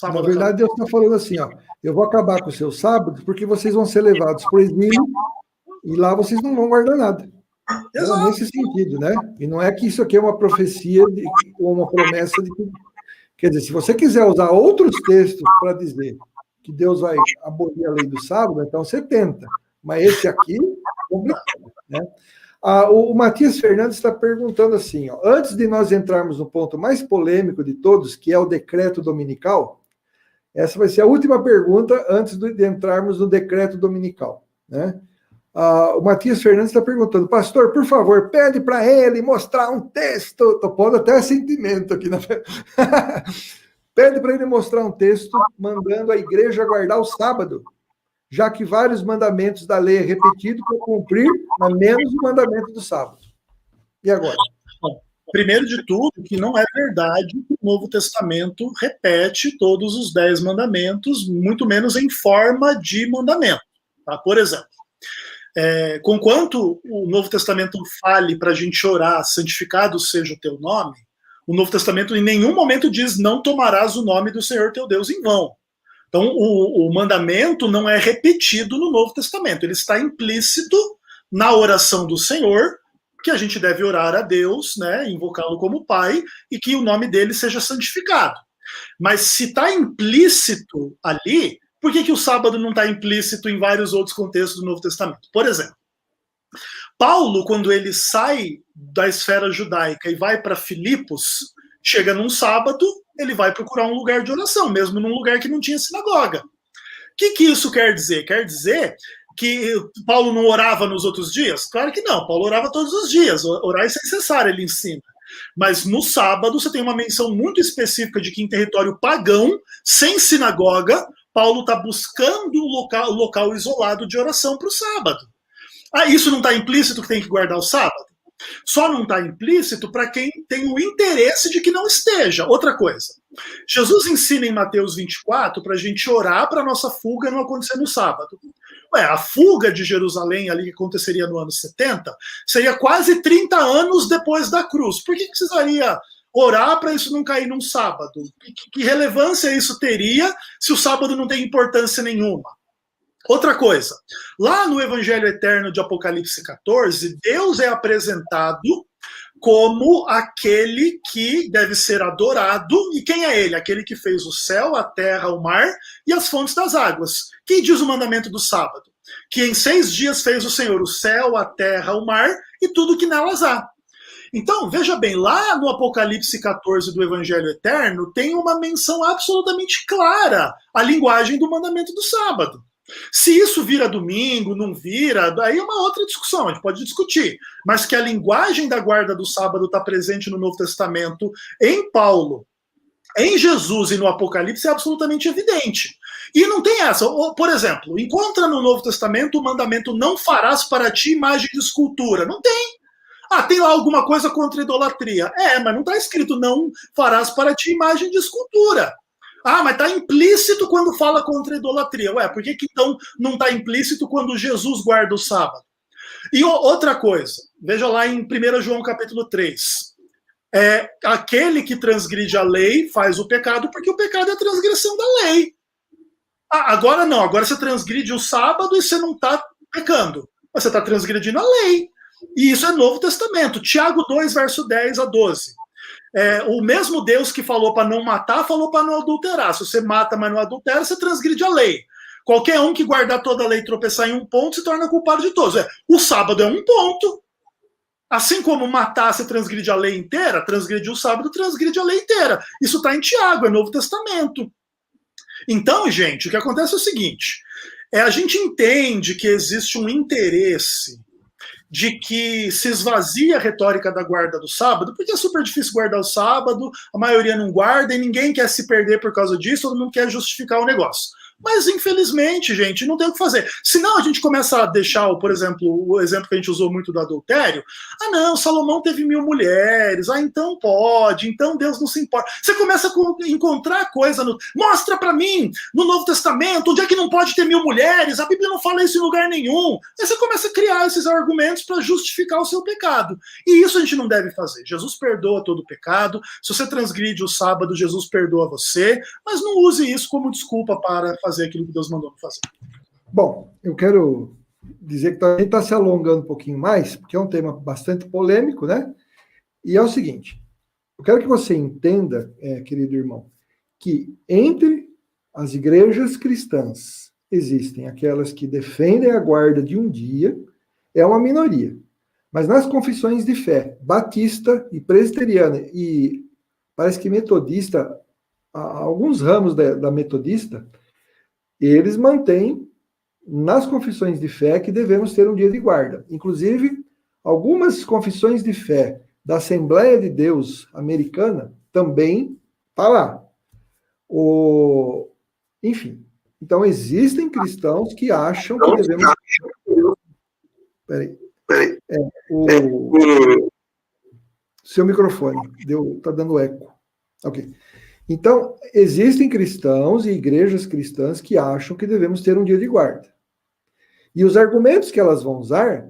Na verdade, Deus está falando assim, ó, eu vou acabar com os seus sábados porque vocês vão ser levados para o exílio e lá vocês não vão guardar nada. Então, nesse sentido, né? E não é que isso aqui é uma profecia ou uma promessa de que... Quer dizer, se você quiser usar outros textos para dizer que Deus vai abolir a lei do sábado, então você tenta. Mas esse aqui é complicado, né? O Matias Fernandes está perguntando assim, ó, antes de nós entrarmos no ponto mais polêmico de todos, que é o decreto dominical, essa vai ser a última pergunta antes de entrarmos no decreto dominical, né? O Matias Fernandes está perguntando, pastor, por favor, pede para ele mostrar um texto, estou pondo até sentimento aqui, pede para ele mostrar um texto mandando a igreja guardar o sábado, já que vários mandamentos da lei é repetido para cumprir, mas menos o mandamento do sábado. E agora? Bom, primeiro de tudo, que não é verdade que o Novo Testamento repete todos os 10 mandamentos, muito menos em forma de mandamento. Tá? Por exemplo, conquanto o Novo Testamento fale para a gente orar, santificado seja o teu nome, o Novo Testamento em nenhum momento diz não tomarás o nome do Senhor teu Deus em vão. Então, o mandamento não é repetido no Novo Testamento, ele está implícito na oração do Senhor, que a gente deve orar a Deus, né, invocá-lo como Pai, e que o nome dele seja santificado. Mas se está implícito ali, por que o sábado não está implícito em vários outros contextos do Novo Testamento? Por exemplo, Paulo, quando ele sai da esfera judaica e vai para Filipos, chega num sábado, ele vai procurar um lugar de oração, mesmo num lugar que não tinha sinagoga. O que isso quer dizer? Quer dizer que Paulo não orava nos outros dias? Claro que não, Paulo orava todos os dias, orar é sem cessar, ele ensina. Mas no sábado você tem uma menção muito específica de que em território pagão, sem sinagoga, Paulo está buscando um local isolado de oração para o sábado. Isso não está implícito que tem que guardar o sábado? Só não está implícito para quem tem o interesse de que não esteja. Outra coisa, Jesus ensina em Mateus 24 para a gente orar para a nossa fuga não acontecer no sábado. A fuga de Jerusalém ali que aconteceria no ano 70 seria quase 30 anos depois da cruz. Por que precisaria orar para isso não cair num sábado? Que relevância isso teria se o sábado não tem importância nenhuma? Outra coisa, lá no Evangelho Eterno de Apocalipse 14, Deus é apresentado como aquele que deve ser adorado. E quem é ele? Aquele que fez o céu, a terra, o mar e as fontes das águas. Quem diz o mandamento do sábado? Que em 6 dias fez o Senhor o céu, a terra, o mar e tudo que nelas há. Então, veja bem, lá no Apocalipse 14 do Evangelho Eterno, tem uma menção absolutamente clara à linguagem do mandamento do sábado. Se isso vira domingo, não vira, aí é uma outra discussão, a gente pode discutir. Mas que a linguagem da guarda do sábado está presente no Novo Testamento, em Paulo, em Jesus e no Apocalipse é absolutamente evidente. E não tem essa. Por exemplo, encontra no Novo Testamento o mandamento não farás para ti imagem de escultura. Não tem. Tem lá alguma coisa contra a idolatria. Mas não está escrito não farás para ti imagem de escultura. Mas está implícito quando fala contra a idolatria. Por que então não está implícito quando Jesus guarda o sábado? E outra coisa, veja lá em 1 João capítulo 3. Aquele que transgride a lei faz o pecado, porque o pecado é a transgressão da lei. Agora não, agora você transgride o sábado e você não está pecando. Você está transgredindo a lei. E isso é Novo Testamento. Tiago 2, verso 10 a 12. O mesmo Deus que falou para não matar, falou para não adulterar. Se você mata, mas não adultera, você transgride a lei. Qualquer um que guardar toda a lei e tropeçar em um ponto se torna culpado de todos. O sábado é um ponto. Assim como matar, você transgride a lei inteira, transgride o sábado, transgride a lei inteira. Isso está em Tiago, é Novo Testamento. Então, gente, o que acontece é o seguinte, a gente entende que existe um interesse de que se esvazia a retórica da guarda do sábado, porque é super difícil guardar o sábado, a maioria não guarda e ninguém quer se perder por causa disso, todo mundo quer justificar o negócio. Mas, infelizmente, gente, não tem o que fazer. Senão a gente começa a deixar, por exemplo, o exemplo que a gente usou muito do adultério. Ah, não, Salomão teve 1000 mulheres. Ah, então pode. Então Deus não se importa. Você começa a encontrar coisa. Mostra para mim, no Novo Testamento, onde é que não pode ter 1000 mulheres? A Bíblia não fala isso em lugar nenhum. Aí você começa a criar esses argumentos para justificar o seu pecado. E isso a gente não deve fazer. Jesus perdoa todo o pecado. Se você transgride o sábado, Jesus perdoa você. Mas não use isso como desculpa para fazer aquilo que Deus mandou fazer. Bom, eu quero dizer que a gente está se alongando um pouquinho mais, porque é um tema bastante polêmico, né? E é o seguinte, eu quero que você entenda, querido irmão, que entre as igrejas cristãs existem aquelas que defendem a guarda de um dia, é uma minoria. Mas nas confissões de fé, batista e presbiteriana, e parece que metodista, alguns ramos da metodista, eles mantêm nas confissões de fé que devemos ter um dia de guarda. Inclusive, algumas confissões de fé da Assembleia de Deus americana também está lá. Enfim, então existem cristãos que acham que devemos... Peraí. Seu microfone está dando eco. Ok. Então, existem cristãos e igrejas cristãs que acham que devemos ter um dia de guarda. E os argumentos que elas vão usar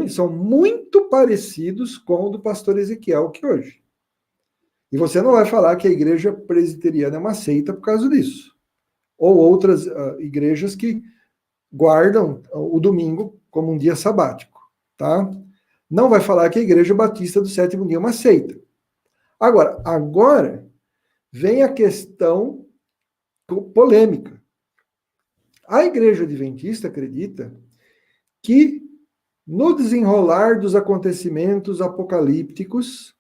são muito parecidos com o do pastor Ezequiel que hoje. E você não vai falar que a igreja presbiteriana é uma seita por causa disso. Ou outras igrejas que guardam o domingo como um dia sabático. Tá? Não vai falar que a igreja batista do sétimo dia é uma seita. Agora vem a questão polêmica. A igreja adventista acredita que, no desenrolar dos acontecimentos apocalípticos,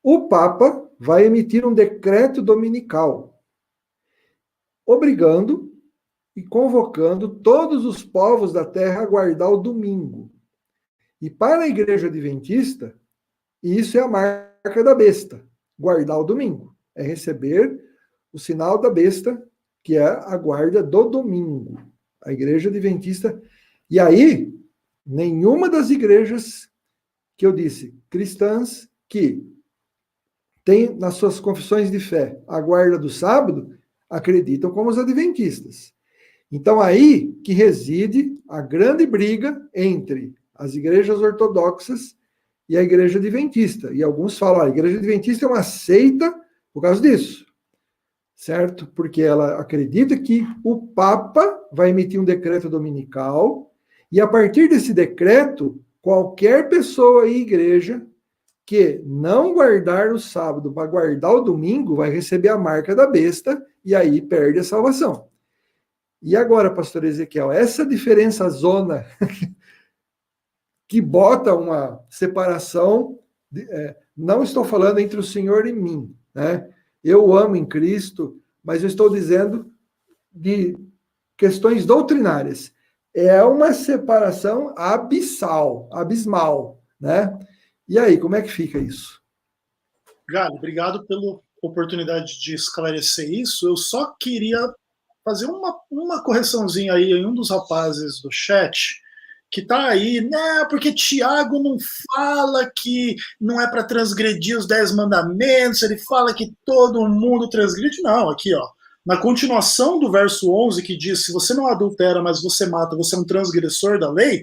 o Papa vai emitir um decreto dominical, obrigando e convocando todos os povos da terra a guardar o domingo. E para a igreja adventista, isso é a marca da besta, guardar o domingo. É receber o sinal da besta, que é a guarda do domingo. A igreja adventista. E aí, nenhuma das igrejas que eu disse, cristãs, que tem nas suas confissões de fé a guarda do sábado, acreditam como os adventistas. Então, aí que reside a grande briga entre as igrejas ortodoxas e a igreja adventista. E alguns falam, a igreja adventista é uma seita por causa disso, certo? Porque ela acredita que o Papa vai emitir um decreto dominical e, a partir desse decreto, qualquer pessoa e igreja que não guardar o sábado para guardar o domingo vai receber a marca da besta e aí perde a salvação. E agora, pastor Ezequiel, essa diferença zona que bota uma separação, não estou falando entre o Senhor e mim, né? Eu amo em Cristo, mas eu estou dizendo de questões doutrinárias. É uma separação abismal, né? E aí, como é que fica isso? Gali, obrigado pela oportunidade de esclarecer isso. Eu só queria fazer uma correçãozinha aí em um dos rapazes do chat, que está aí, né? Porque Tiago não fala que não é para transgredir os 10 mandamentos, ele fala que todo mundo transgride. Não, aqui, ó, na continuação do verso 11, que diz, se você não adultera, mas você mata, você é um transgressor da lei,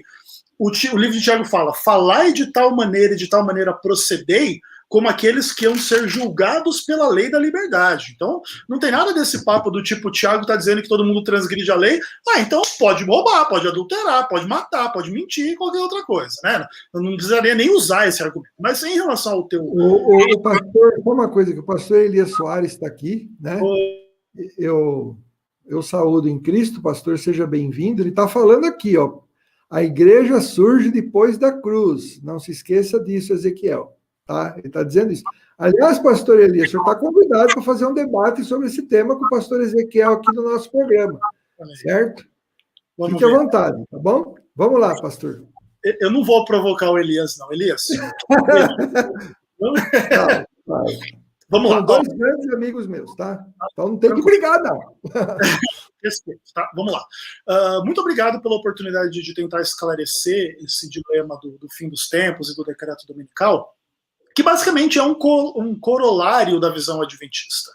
o livro de Tiago fala, falai de tal maneira e de tal maneira procedei, como aqueles que iam ser julgados pela lei da liberdade. Então, não tem nada desse papo do tipo, o Tiago está dizendo que todo mundo transgride a lei, então pode roubar, pode adulterar, pode matar, pode mentir, qualquer outra coisa, né? Eu não precisaria nem usar esse argumento. Mas em relação ao teu... O pastor, uma coisa, que o pastor Elias Soares está aqui, né? Eu saúdo em Cristo, pastor, seja bem-vindo. Ele está falando aqui, ó, a igreja surge depois da cruz. Não se esqueça disso, Ezequiel. Tá? Ele está dizendo isso. Aliás, pastor Elias, o senhor está convidado para fazer um debate sobre esse tema com o pastor Ezequiel aqui no nosso programa, certo? Fique à vontade, tá bom? Vamos lá, pastor. eu não vou provocar o Elias, não. Elias. Vamos lá. São dois grandes amigos meus, tá? Então não tem que brigar, não. Respeito, tá? Vamos lá. Muito obrigado pela oportunidade de tentar esclarecer esse dilema do fim dos tempos e do decreto dominical, que basicamente é um corolário da visão adventista.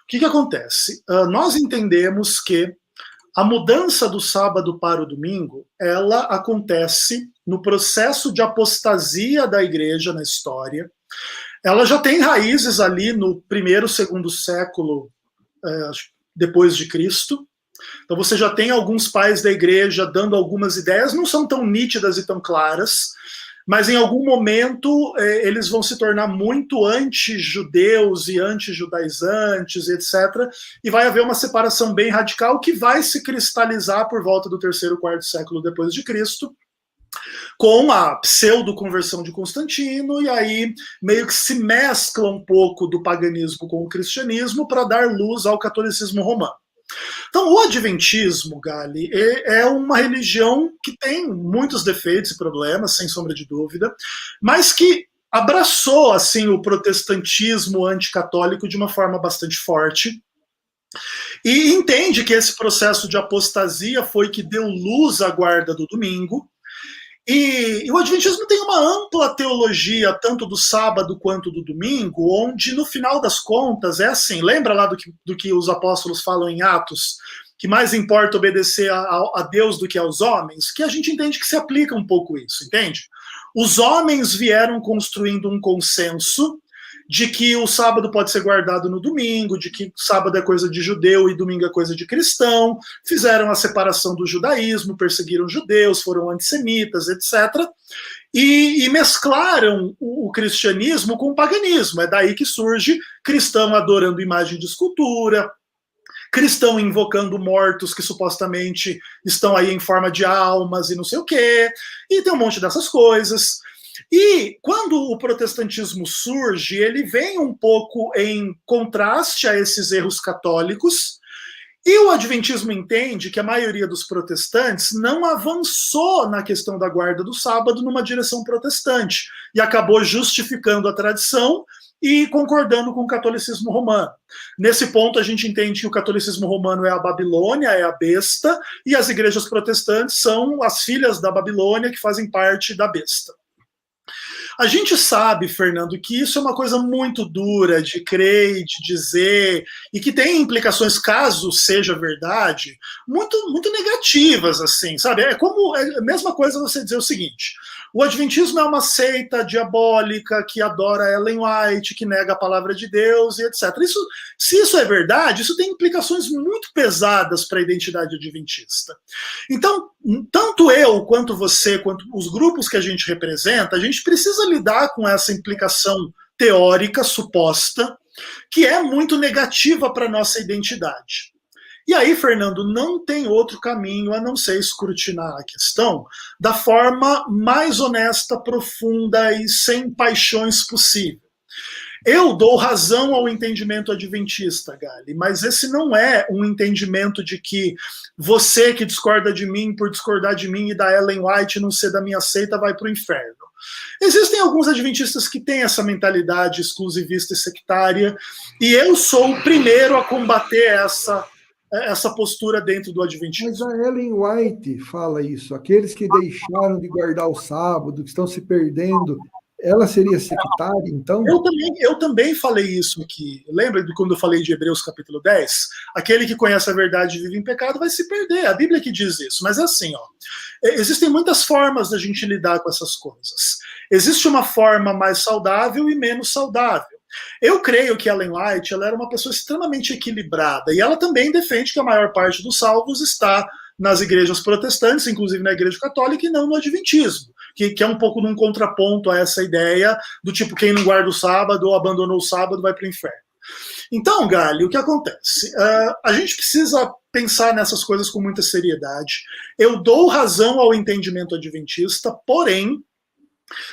O que acontece? Nós entendemos que a mudança do sábado para o domingo, ela acontece no processo de apostasia da igreja na história. Ela já tem raízes ali no primeiro, segundo século depois de Cristo. Então você já tem alguns pais da igreja dando algumas ideias, não são tão nítidas e tão claras, mas em algum momento eles vão se tornar muito anti-judeus e anti-judaizantes, etc. E vai haver uma separação bem radical que vai se cristalizar por volta do terceiro, quarto século depois de Cristo, com a pseudo-conversão de Constantino, e aí meio que se mescla um pouco do paganismo com o cristianismo para dar luz ao catolicismo romano. Então, o adventismo, Gali, é uma religião que tem muitos defeitos e problemas, sem sombra de dúvida, mas que abraçou assim o protestantismo anticatólico de uma forma bastante forte e entende que esse processo de apostasia foi que deu luz à guarda do domingo. E o adventismo tem uma ampla teologia, tanto do sábado quanto do domingo, onde no final das contas é assim, lembra lá do que os apóstolos falam em Atos, que mais importa obedecer a Deus do que aos homens, que a gente entende que se aplica um pouco isso, entende? Os homens vieram construindo um consenso de que o sábado pode ser guardado no domingo, de que sábado é coisa de judeu e domingo é coisa de cristão, fizeram a separação do judaísmo, perseguiram judeus, foram antissemitas, etc. E mesclaram o cristianismo com o paganismo. É daí que surge cristão adorando imagem de escultura, cristão invocando mortos que supostamente estão aí em forma de almas e não sei o quê, e tem um monte dessas coisas. E quando o protestantismo surge, ele vem um pouco em contraste a esses erros católicos, e o adventismo entende que a maioria dos protestantes não avançou na questão da guarda do sábado numa direção protestante, e acabou justificando a tradição e concordando com o catolicismo romano. Nesse ponto, a gente entende que o catolicismo romano é a Babilônia, é a besta, e as igrejas protestantes são as filhas da Babilônia que fazem parte da besta. A gente sabe, Fernando, que isso é uma coisa muito dura de crer e de dizer, e que tem implicações, caso seja verdade, muito, muito negativas, assim, sabe? É a mesma coisa você dizer o seguinte: o adventismo é uma seita diabólica que adora Ellen White, que nega a palavra de Deus e etc. Se isso é verdade, isso tem implicações muito pesadas para a identidade adventista. Então, tanto eu, quanto você, quanto os grupos que a gente representa, a gente precisa lidar com essa implicação teórica suposta, que é muito negativa para a nossa identidade. E aí, Fernando, não tem outro caminho a não ser escrutinar a questão da forma mais honesta, profunda e sem paixões possível. Eu dou razão ao entendimento adventista, Gali, mas esse não é um entendimento de que você que discorda de mim por discordar de mim e da Ellen White não ser da minha seita vai para o inferno. Existem alguns adventistas que têm essa mentalidade exclusivista e sectária, e eu sou o primeiro a combater essa postura dentro do adventismo. Mas a Ellen White fala isso, aqueles que deixaram de guardar o sábado, que estão se perdendo, ela seria sectária, então? Eu também falei isso aqui. Lembra de quando eu falei de Hebreus capítulo 10? Aquele que conhece a verdade e vive em pecado vai se perder. A Bíblia que diz isso. Mas é assim, ó. Existem muitas formas da gente lidar com essas coisas. Existe uma forma mais saudável e menos saudável. Eu creio que Ellen White ela era uma pessoa extremamente equilibrada, e ela também defende que a maior parte dos salvos está nas igrejas protestantes, inclusive na igreja católica, e não no adventismo, que é um pouco num contraponto a essa ideia do tipo, quem não guarda o sábado ou abandonou o sábado vai para o inferno. Então, Gali, o que acontece? A gente precisa pensar nessas coisas com muita seriedade. Eu dou razão ao entendimento adventista, porém,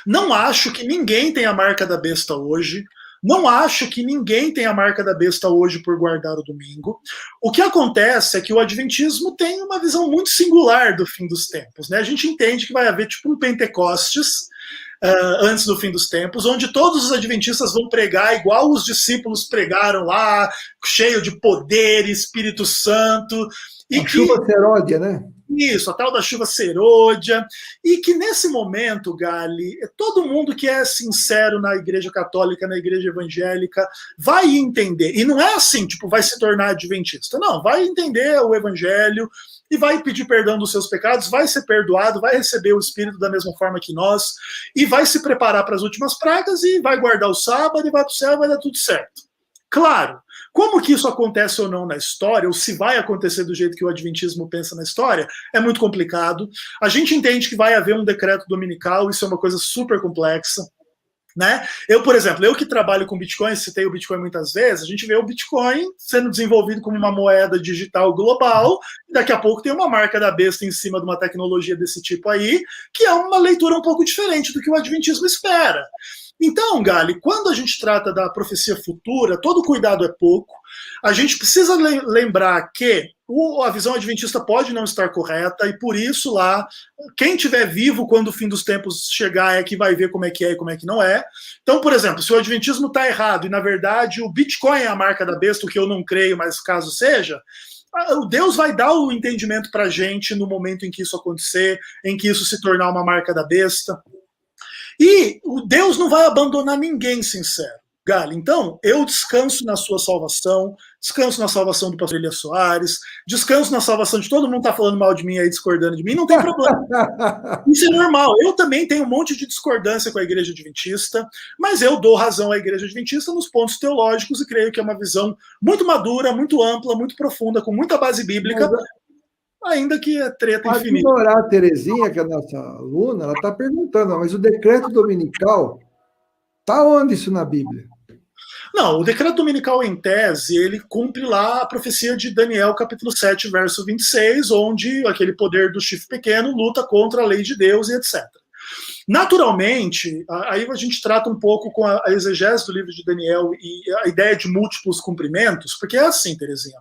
não acho que ninguém tem a marca da besta hoje. Não acho que ninguém tem a marca da besta hoje por guardar o domingo. O que acontece é que o adventismo tem uma visão muito singular do fim dos tempos, né? A gente entende que vai haver tipo um Pentecostes antes do fim dos tempos, onde todos os adventistas vão pregar igual os discípulos pregaram lá, cheio de poder, Espírito Santo. E chuva seródia, né? Isso, a tal da chuva serôdia, e que nesse momento, Gali, todo mundo que é sincero na igreja católica, na igreja evangélica, vai entender, e não é assim, tipo, vai se tornar adventista, não, vai entender o evangelho, e vai pedir perdão dos seus pecados, vai ser perdoado, vai receber o Espírito da mesma forma que nós, e vai se preparar para as últimas pragas, e vai guardar o sábado, e vai para o céu, vai dar tudo certo. Claro, como que isso acontece ou não na história, ou se vai acontecer do jeito que o adventismo pensa na história, é muito complicado. A gente entende que vai haver um decreto dominical, isso é uma coisa super complexa, né? Eu, por exemplo, eu que trabalho com Bitcoin, citei o Bitcoin muitas vezes, a gente vê o Bitcoin sendo desenvolvido como uma moeda digital global, e daqui a pouco tem uma marca da besta em cima de uma tecnologia desse tipo aí, que é uma leitura um pouco diferente do que o adventismo espera. Então, Gali, quando a gente trata da profecia futura, todo cuidado é pouco. A gente precisa lembrar que a visão adventista pode não estar correta, e por isso lá, quem estiver vivo quando o fim dos tempos chegar é que vai ver como é que é e como é que não é. Então, por exemplo, se o adventismo está errado e, na verdade, o Bitcoin é a marca da besta, o que eu não creio, mas caso seja, Deus vai dar o entendimento para a gente no momento em que isso acontecer, em que isso se tornar uma marca da besta. E o Deus não vai abandonar ninguém sincero, Gali. Então, eu descanso na sua salvação, descanso na salvação do pastor Elias Soares, descanso na salvação de todo mundo que está falando mal de mim aí, discordando de mim, não tem problema. Isso é normal. Eu também tenho um monte de discordância com a igreja adventista, mas eu dou razão à igreja adventista nos pontos teológicos e creio que é uma visão muito madura, muito ampla, muito profunda, com muita base bíblica, ainda que é treta infinita. Ignorar a Terezinha, que é a nossa aluna, ela está perguntando, mas o decreto dominical, está onde isso na Bíblia? Não, o decreto dominical, em tese, ele cumpre lá a profecia de Daniel, capítulo 7, verso 26, onde aquele poder do chifre pequeno luta contra a lei de Deus e etc. Naturalmente, aí a gente trata um pouco com a exegese do livro de Daniel e a ideia de múltiplos cumprimentos, porque é assim, Terezinha.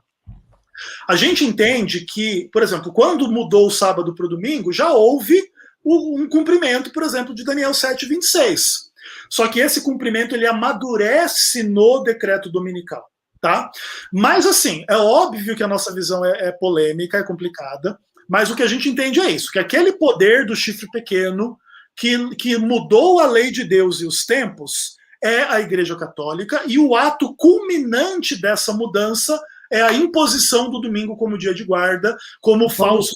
A gente entende que, por exemplo, quando mudou o sábado para o domingo, já houve um cumprimento, por exemplo, de Daniel 7:26. Só que esse cumprimento ele amadurece no decreto dominical, tá? Mas assim, é óbvio que a nossa visão é polêmica, é complicada, mas o que a gente entende é isso, que aquele poder do chifre pequeno que mudou a lei de Deus e os tempos é a Igreja Católica, e o ato culminante dessa mudança é a imposição do domingo como dia de guarda, como falso.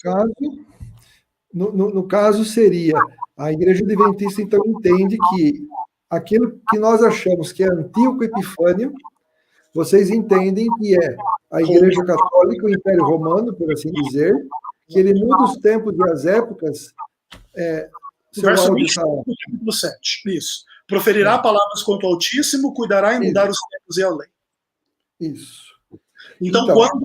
No caso, seria a Igreja Adventista, então, entende que aquilo que nós achamos que é Antíoco Epifânio, vocês entendem que é a Igreja Católica, o Império Romano, por assim dizer, que ele muda os tempos e as épocas. Verso 25, capítulo 7. Isso. Proferirá palavras contra o Altíssimo, cuidará em mudar os tempos e a lei. Isso. Então, quando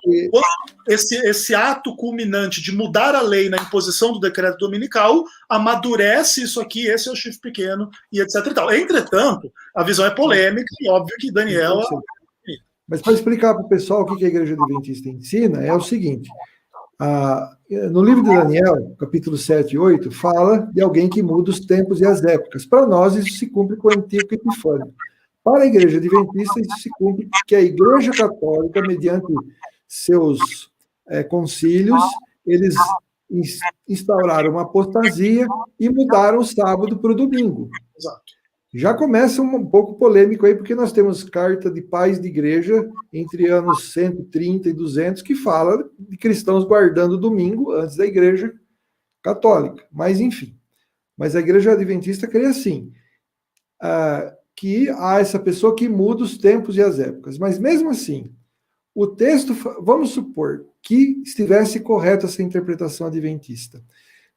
esse ato culminante de mudar a lei na imposição do decreto dominical amadurece isso aqui, esse é o chifre pequeno, e etc. E tal. Entretanto, a visão é polêmica, e óbvio que Daniel... Mas para explicar para o pessoal o que a Igreja Adventista ensina, é o seguinte: no livro de Daniel, capítulo 7 e 8, fala de alguém que muda os tempos e as épocas. Para nós, isso se cumpre com o Antíoco Epifânio. Para a Igreja Adventista, isso se cumpre porque a Igreja Católica, mediante seus concílios, eles instauraram uma apostasia e mudaram o sábado para o domingo. Exato. Já começa um pouco polêmico aí, porque nós temos carta de pais de igreja entre anos 130 e 200 que fala de cristãos guardando o domingo antes da Igreja Católica. Mas, enfim. Mas a Igreja Adventista crê assim, que há essa pessoa que muda os tempos e as épocas. Mas, mesmo assim, o texto, vamos supor que estivesse correta essa interpretação adventista,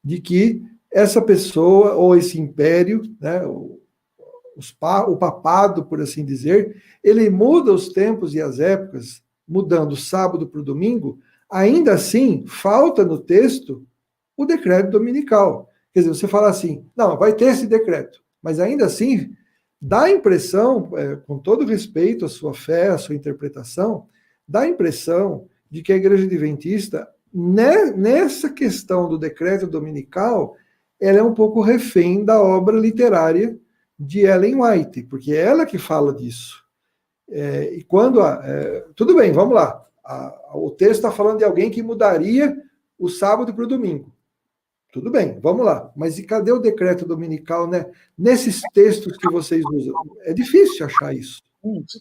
de que essa pessoa, ou esse império, né, o papado, por assim dizer, ele muda os tempos e as épocas, mudando o sábado para o domingo, ainda assim, falta no texto o decreto dominical. Quer dizer, você fala assim, não, vai ter esse decreto, mas ainda assim, dá a impressão, com todo respeito à sua fé, à sua interpretação, dá a impressão de que a Igreja Adventista, nessa questão do decreto dominical, ela é um pouco refém da obra literária de Ellen White, porque é ela que fala disso. E quando... tudo bem, vamos lá. O texto está falando de alguém que mudaria o sábado para o domingo. Tudo bem, vamos lá. Mas e cadê o decreto dominical, né? Nesses textos que vocês usam? É difícil achar isso.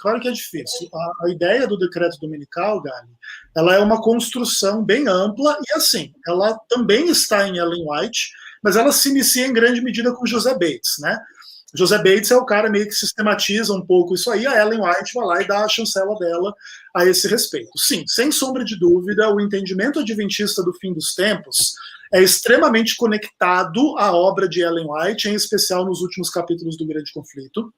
Claro que é difícil. A ideia do decreto dominical, Gali, ela é uma construção bem ampla e, assim, ela também está em Ellen White, mas ela se inicia em grande medida com José Bates, né? José Bates é o cara meio que sistematiza um pouco isso aí, a Ellen White vai lá e dá a chancela dela a esse respeito. Sim, sem sombra de dúvida, o entendimento adventista do fim dos tempos é extremamente conectado à obra de Ellen White, em especial nos últimos capítulos do Grande Conflito.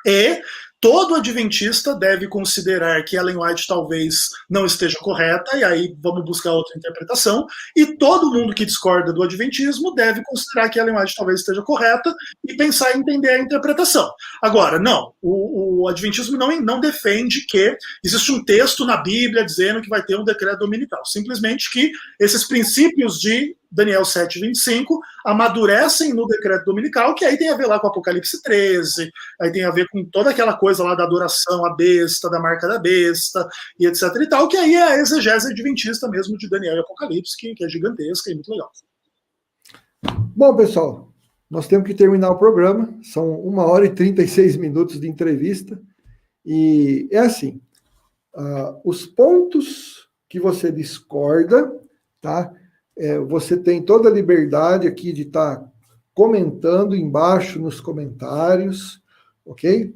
E todo adventista deve considerar que Ellen White talvez não esteja correta, e aí vamos buscar outra interpretação, e todo mundo que discorda do adventismo deve considerar que Ellen White talvez esteja correta e pensar em entender a interpretação. Agora, não, o adventismo não defende que existe um texto na Bíblia dizendo que vai ter um decreto dominical, simplesmente que esses princípios de Daniel 7:25 amadurecem no decreto dominical, que aí tem a ver lá com Apocalipse 13, aí tem a ver com toda aquela coisa lá da adoração à besta, da marca da besta, e etc e tal, que aí é a exegese adventista mesmo de Daniel e Apocalipse, que é gigantesca e muito legal. Bom, pessoal, nós temos que terminar o programa, são 1h36 de entrevista, e é assim, os pontos que você discorda, tá? Você tem toda a liberdade aqui de estar comentando embaixo nos comentários, ok?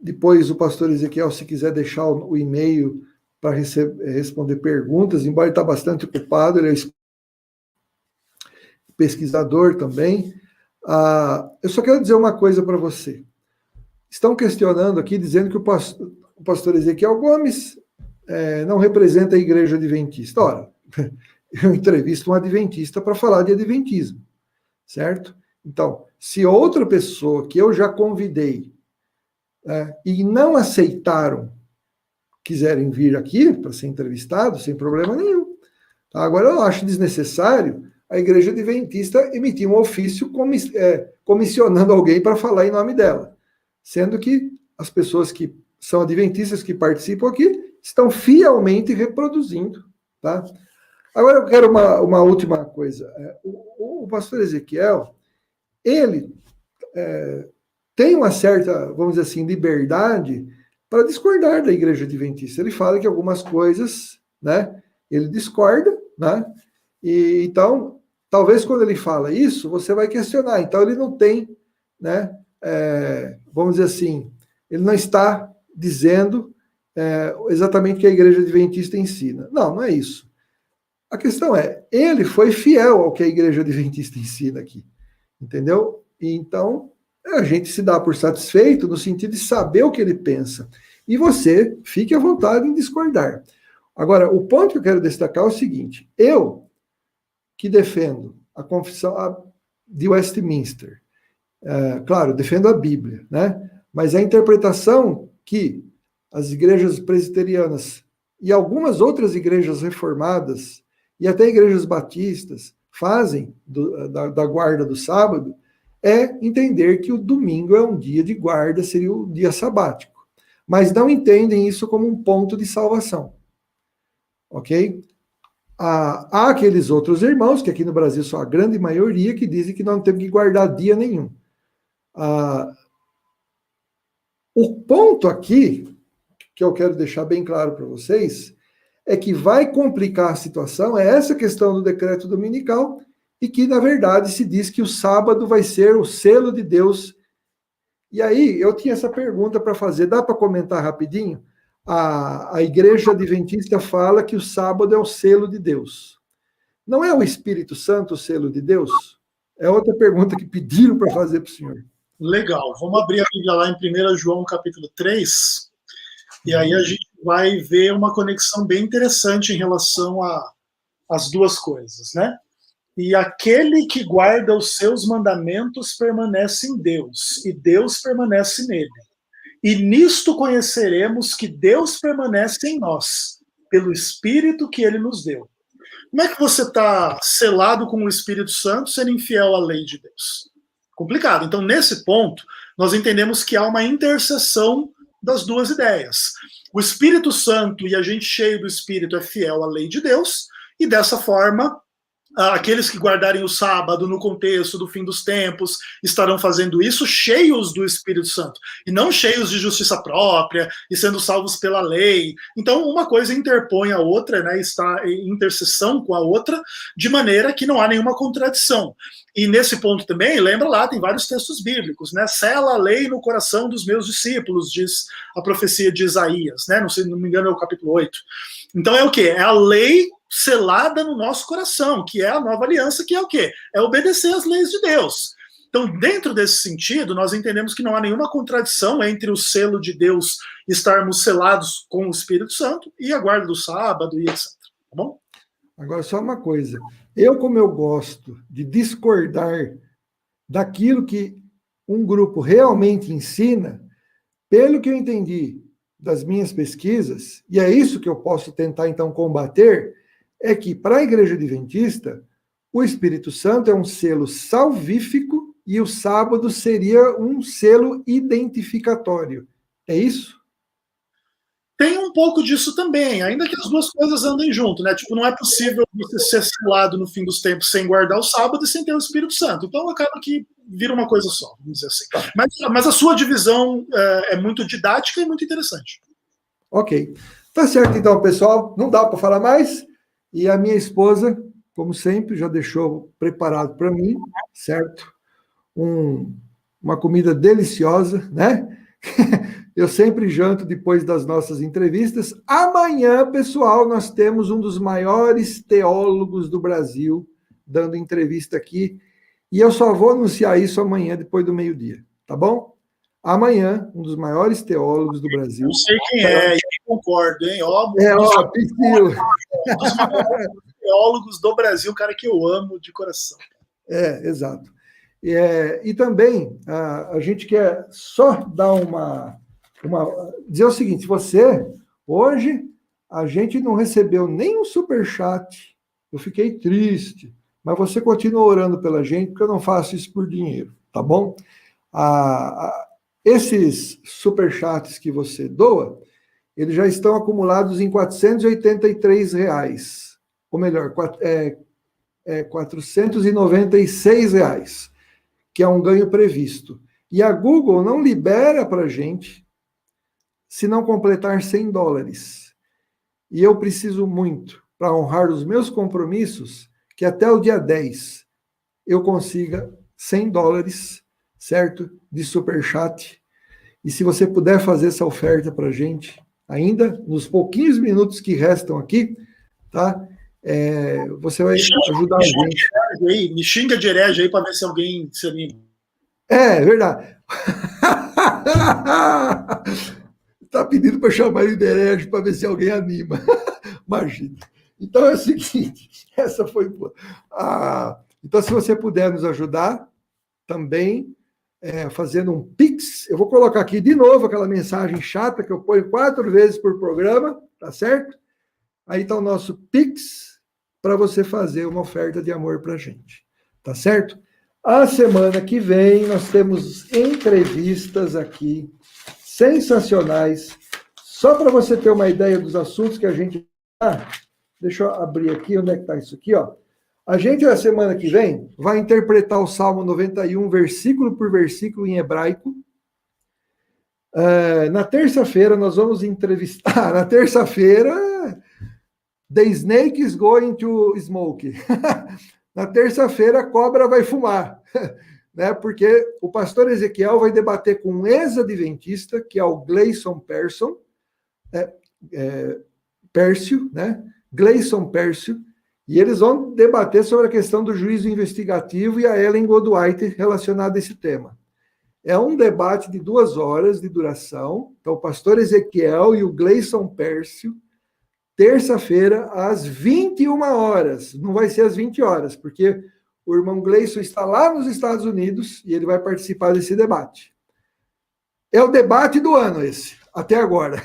Depois o pastor Ezequiel, se quiser deixar o e-mail para responder perguntas, embora ele está bastante ocupado, ele é pesquisador também. Eu só quero dizer uma coisa para você. Estão questionando aqui, dizendo que o pastor Ezequiel Gomes não representa a Igreja Adventista. Ora, eu entrevisto um adventista para falar de adventismo, certo? Então, se outra pessoa que eu já convidei e não aceitaram, quiserem vir aqui para ser entrevistado, sem problema nenhum. Tá? Agora, eu acho desnecessário a Igreja Adventista emitir um ofício comissionando alguém para falar em nome dela, sendo que as pessoas que são adventistas que participam aqui estão fielmente reproduzindo, tá? Agora eu quero uma última coisa. O pastor Ezequiel, ele tem uma certa, vamos dizer assim, liberdade para discordar da Igreja Adventista. Ele fala que algumas coisas, né, ele discorda, né, e então, talvez quando ele fala isso, você vai questionar. Então ele não tem, né, vamos dizer assim, ele não está dizendo exatamente o que a Igreja Adventista ensina. Não é isso. A questão ele foi fiel ao que a Igreja Adventista ensina aqui, entendeu? E então, a gente se dá por satisfeito no sentido de saber o que ele pensa. E você fique à vontade em discordar. Agora, o ponto que eu quero destacar é o seguinte: eu, que defendo a confissão de Westminster, claro, defendo a Bíblia, né? Mas a interpretação que as igrejas presbiterianas e algumas outras igrejas reformadas e até igrejas batistas fazem da guarda do sábado é entender que o domingo é um dia de guarda, seria o dia sabático. Mas não entendem isso como um ponto de salvação. Ok? Há aqueles outros irmãos, que aqui no Brasil são a grande maioria, que dizem que não temos que guardar dia nenhum. O ponto aqui, que eu quero deixar bem claro para vocês, é que vai complicar a situação, é essa questão do decreto dominical, e que, na verdade, se diz que o sábado vai ser o selo de Deus. E aí, eu tinha essa pergunta para fazer, dá para comentar rapidinho? A Igreja Adventista fala que o sábado é o selo de Deus. Não é o Espírito Santo o selo de Deus? É outra pergunta que pediram para fazer para o senhor. Legal, vamos abrir a Bíblia lá em 1 João capítulo 3, e aí a gente vai ver uma conexão bem interessante em relação às duas coisas, né? E aquele que guarda os seus mandamentos permanece em Deus, e Deus permanece nele. E nisto conheceremos que Deus permanece em nós, pelo Espírito que ele nos deu. Como é que você está selado com o Espírito Santo sendo infiel à lei de Deus? Complicado. Então, nesse ponto, nós entendemos que há uma interseção das duas ideias. O Espírito Santo e a gente cheio do Espírito é fiel à lei de Deus, e dessa forma, aqueles que guardarem o sábado no contexto do fim dos tempos estarão fazendo isso cheios do Espírito Santo, e não cheios de justiça própria e sendo salvos pela lei. Então, uma coisa interpõe a outra, né, está em interseção com a outra, de maneira que não há nenhuma contradição. E nesse ponto também, lembra lá, tem vários textos bíblicos, né? Sela a lei no coração dos meus discípulos, diz a profecia de Isaías, né? Não me engano, é o capítulo 8. Então é o quê? É a lei selada no nosso coração, que é a nova aliança, que é o quê? É obedecer às leis de Deus. Então, dentro desse sentido, nós entendemos que não há nenhuma contradição entre o selo de Deus estarmos selados com o Espírito Santo e a guarda do sábado e etc. Tá bom? Agora, só uma coisa. Como eu gosto de discordar daquilo que um grupo realmente ensina, pelo que eu entendi das minhas pesquisas, e é isso que eu posso tentar, então, combater, é que, para a Igreja Adventista, o Espírito Santo é um selo salvífico e o sábado seria um selo identificatório. É isso? Tem um pouco disso também, ainda que as duas coisas andem junto, né? Tipo, não é possível você ser selado no fim dos tempos sem guardar o sábado e sem ter o Espírito Santo. Então acaba que vira uma coisa só, vamos dizer assim. Mas a sua divisão é muito didática e muito interessante. Ok. Tá certo, então, pessoal. Não dá para falar mais. E a minha esposa, como sempre, já deixou preparado para mim, certo? Uma comida deliciosa, né? Eu sempre janto depois das nossas entrevistas. Amanhã, pessoal, nós temos um dos maiores teólogos do Brasil dando entrevista aqui. E eu só vou anunciar isso amanhã, depois do meio-dia. Tá bom? Amanhã, um dos maiores teólogos do Brasil. Não sei quem é, eu concordo, hein? Piscil. Um dos maiores teólogos do Brasil, um cara que eu amo de coração. Exato. E também, a gente quer só dar dizer o seguinte, hoje, a gente não recebeu nenhum superchat, eu fiquei triste, mas você continua orando pela gente, porque eu não faço isso por dinheiro, tá bom? Esses superchats que você doa, eles já estão acumulados em R$483, ou melhor, R$496, que é um ganho previsto. E a Google não libera para a gente se não completar $100. E eu preciso muito, para honrar os meus compromissos, que até o dia 10 eu consiga $100, certo? De superchat. E se você puder fazer essa oferta para a gente, ainda nos pouquinhos minutos que restam aqui, tá? Você vai ajudar a gente. Me xinga de herege aí para ver se alguém se anima. É verdade. Tá pedindo para chamar ele de herege para ver se alguém anima. Imagina. Então é o seguinte, essa foi boa. Então, se você puder nos ajudar, também fazendo um Pix, eu vou colocar aqui de novo aquela mensagem chata que eu ponho 4 vezes por programa, tá certo? Aí está o nosso Pix para você fazer uma oferta de amor para a gente, tá certo? A semana que vem nós temos entrevistas aqui sensacionais, só para você ter uma ideia dos assuntos que a gente... deixa eu abrir aqui, onde é que está isso aqui, ó. A gente, na semana que vem, vai interpretar o Salmo 91, versículo por versículo, em hebraico. Na terça-feira, nós vamos entrevistar... Na terça-feira, the snake is going to smoke. Na terça-feira, a cobra vai fumar. Né? Porque o pastor Ezequiel vai debater com um ex-adventista, que é o Gleison Pércio, né? Gleison Pércio, e eles vão debater sobre a questão do juízo investigativo e a Ellen Goldwhite relacionada a esse tema. É um debate de 2 horas de duração, então o pastor Ezequiel e o Gleison Pércio terça-feira, às 21 horas. Não vai ser às 20 horas, porque o irmão Gleison está lá nos Estados Unidos e ele vai participar desse debate. É o debate do ano esse, até agora.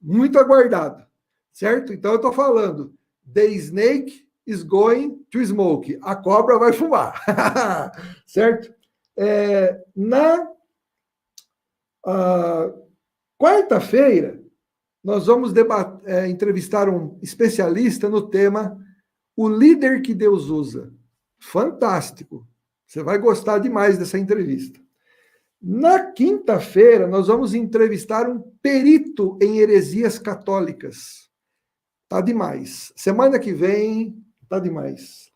Muito aguardado, certo? Então eu estou falando, the snake is going to smoke. A cobra vai fumar, certo? Na quarta-feira, nós vamos entrevistar um especialista no tema O Líder que Deus Usa. Fantástico. Você vai gostar demais dessa entrevista. Na quinta-feira, nós vamos entrevistar um perito em heresias católicas. Tá demais. Semana que vem, tá demais.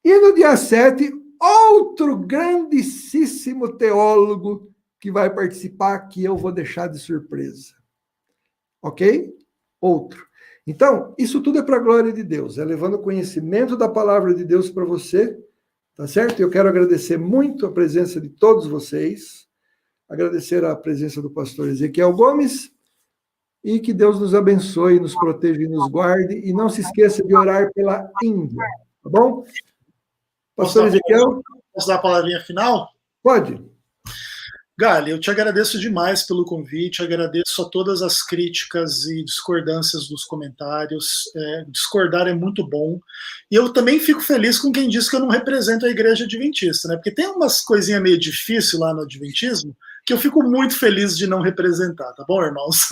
E no dia 7, outro grandíssimo teólogo que vai participar, que eu vou deixar de surpresa. Ok? Outro. Então, isso tudo é para a glória de Deus, é levando conhecimento da palavra de Deus para você, tá certo? Eu quero agradecer muito a presença de todos vocês, agradecer a presença do pastor Ezequiel Gomes, e que Deus nos abençoe, nos proteja e nos guarde, e não se esqueça de orar pela Índia, tá bom? Pastor Ezequiel? Posso dar a palavrinha final? Pode. Gali, eu te agradeço demais pelo convite, agradeço a todas as críticas e discordâncias dos comentários. Discordar é muito bom. E eu também fico feliz com quem diz que eu não represento a igreja adventista, né? Porque tem umas coisinhas meio difíceis lá no adventismo que eu fico muito feliz de não representar, tá bom, irmãos?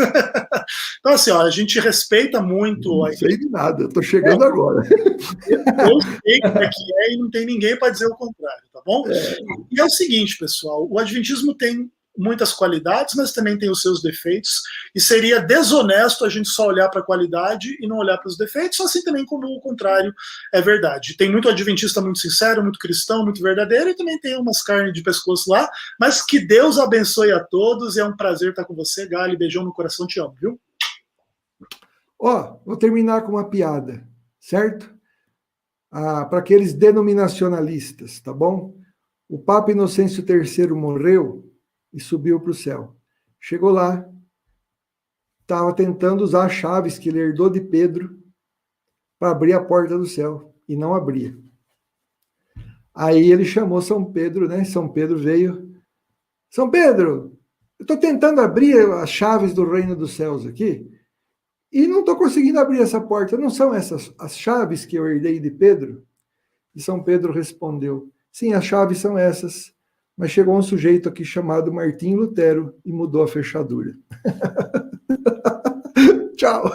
Então, assim, ó, a gente respeita muito... Não sei de nada, eu tô chegando agora. Eu sei como é que é e não tem ninguém para dizer o contrário, tá bom? E é o seguinte, pessoal, o adventismo tem muitas qualidades, mas também tem os seus defeitos, e seria desonesto a gente só olhar para a qualidade e não olhar para os defeitos, assim também como o contrário é verdade. Tem muito adventista muito sincero, muito cristão, muito verdadeiro, e também tem umas carnes de pescoço lá, mas que Deus abençoe a todos, e é um prazer estar com você, Gali, beijão no coração, te amo, viu? Vou terminar com uma piada, certo? Para aqueles denominacionalistas, tá bom? O Papa Inocêncio III morreu e subiu para o céu. Chegou lá, estava tentando usar as chaves que ele herdou de Pedro para abrir a porta do céu, e não abria. Aí ele chamou São Pedro, né? São Pedro veio. São Pedro, eu estou tentando abrir as chaves do reino dos céus aqui, e não estou conseguindo abrir essa porta. Não são essas as chaves que eu herdei de Pedro? E São Pedro respondeu, sim, as chaves são essas. Mas chegou um sujeito aqui chamado Martim Lutero e mudou a fechadura. Tchau.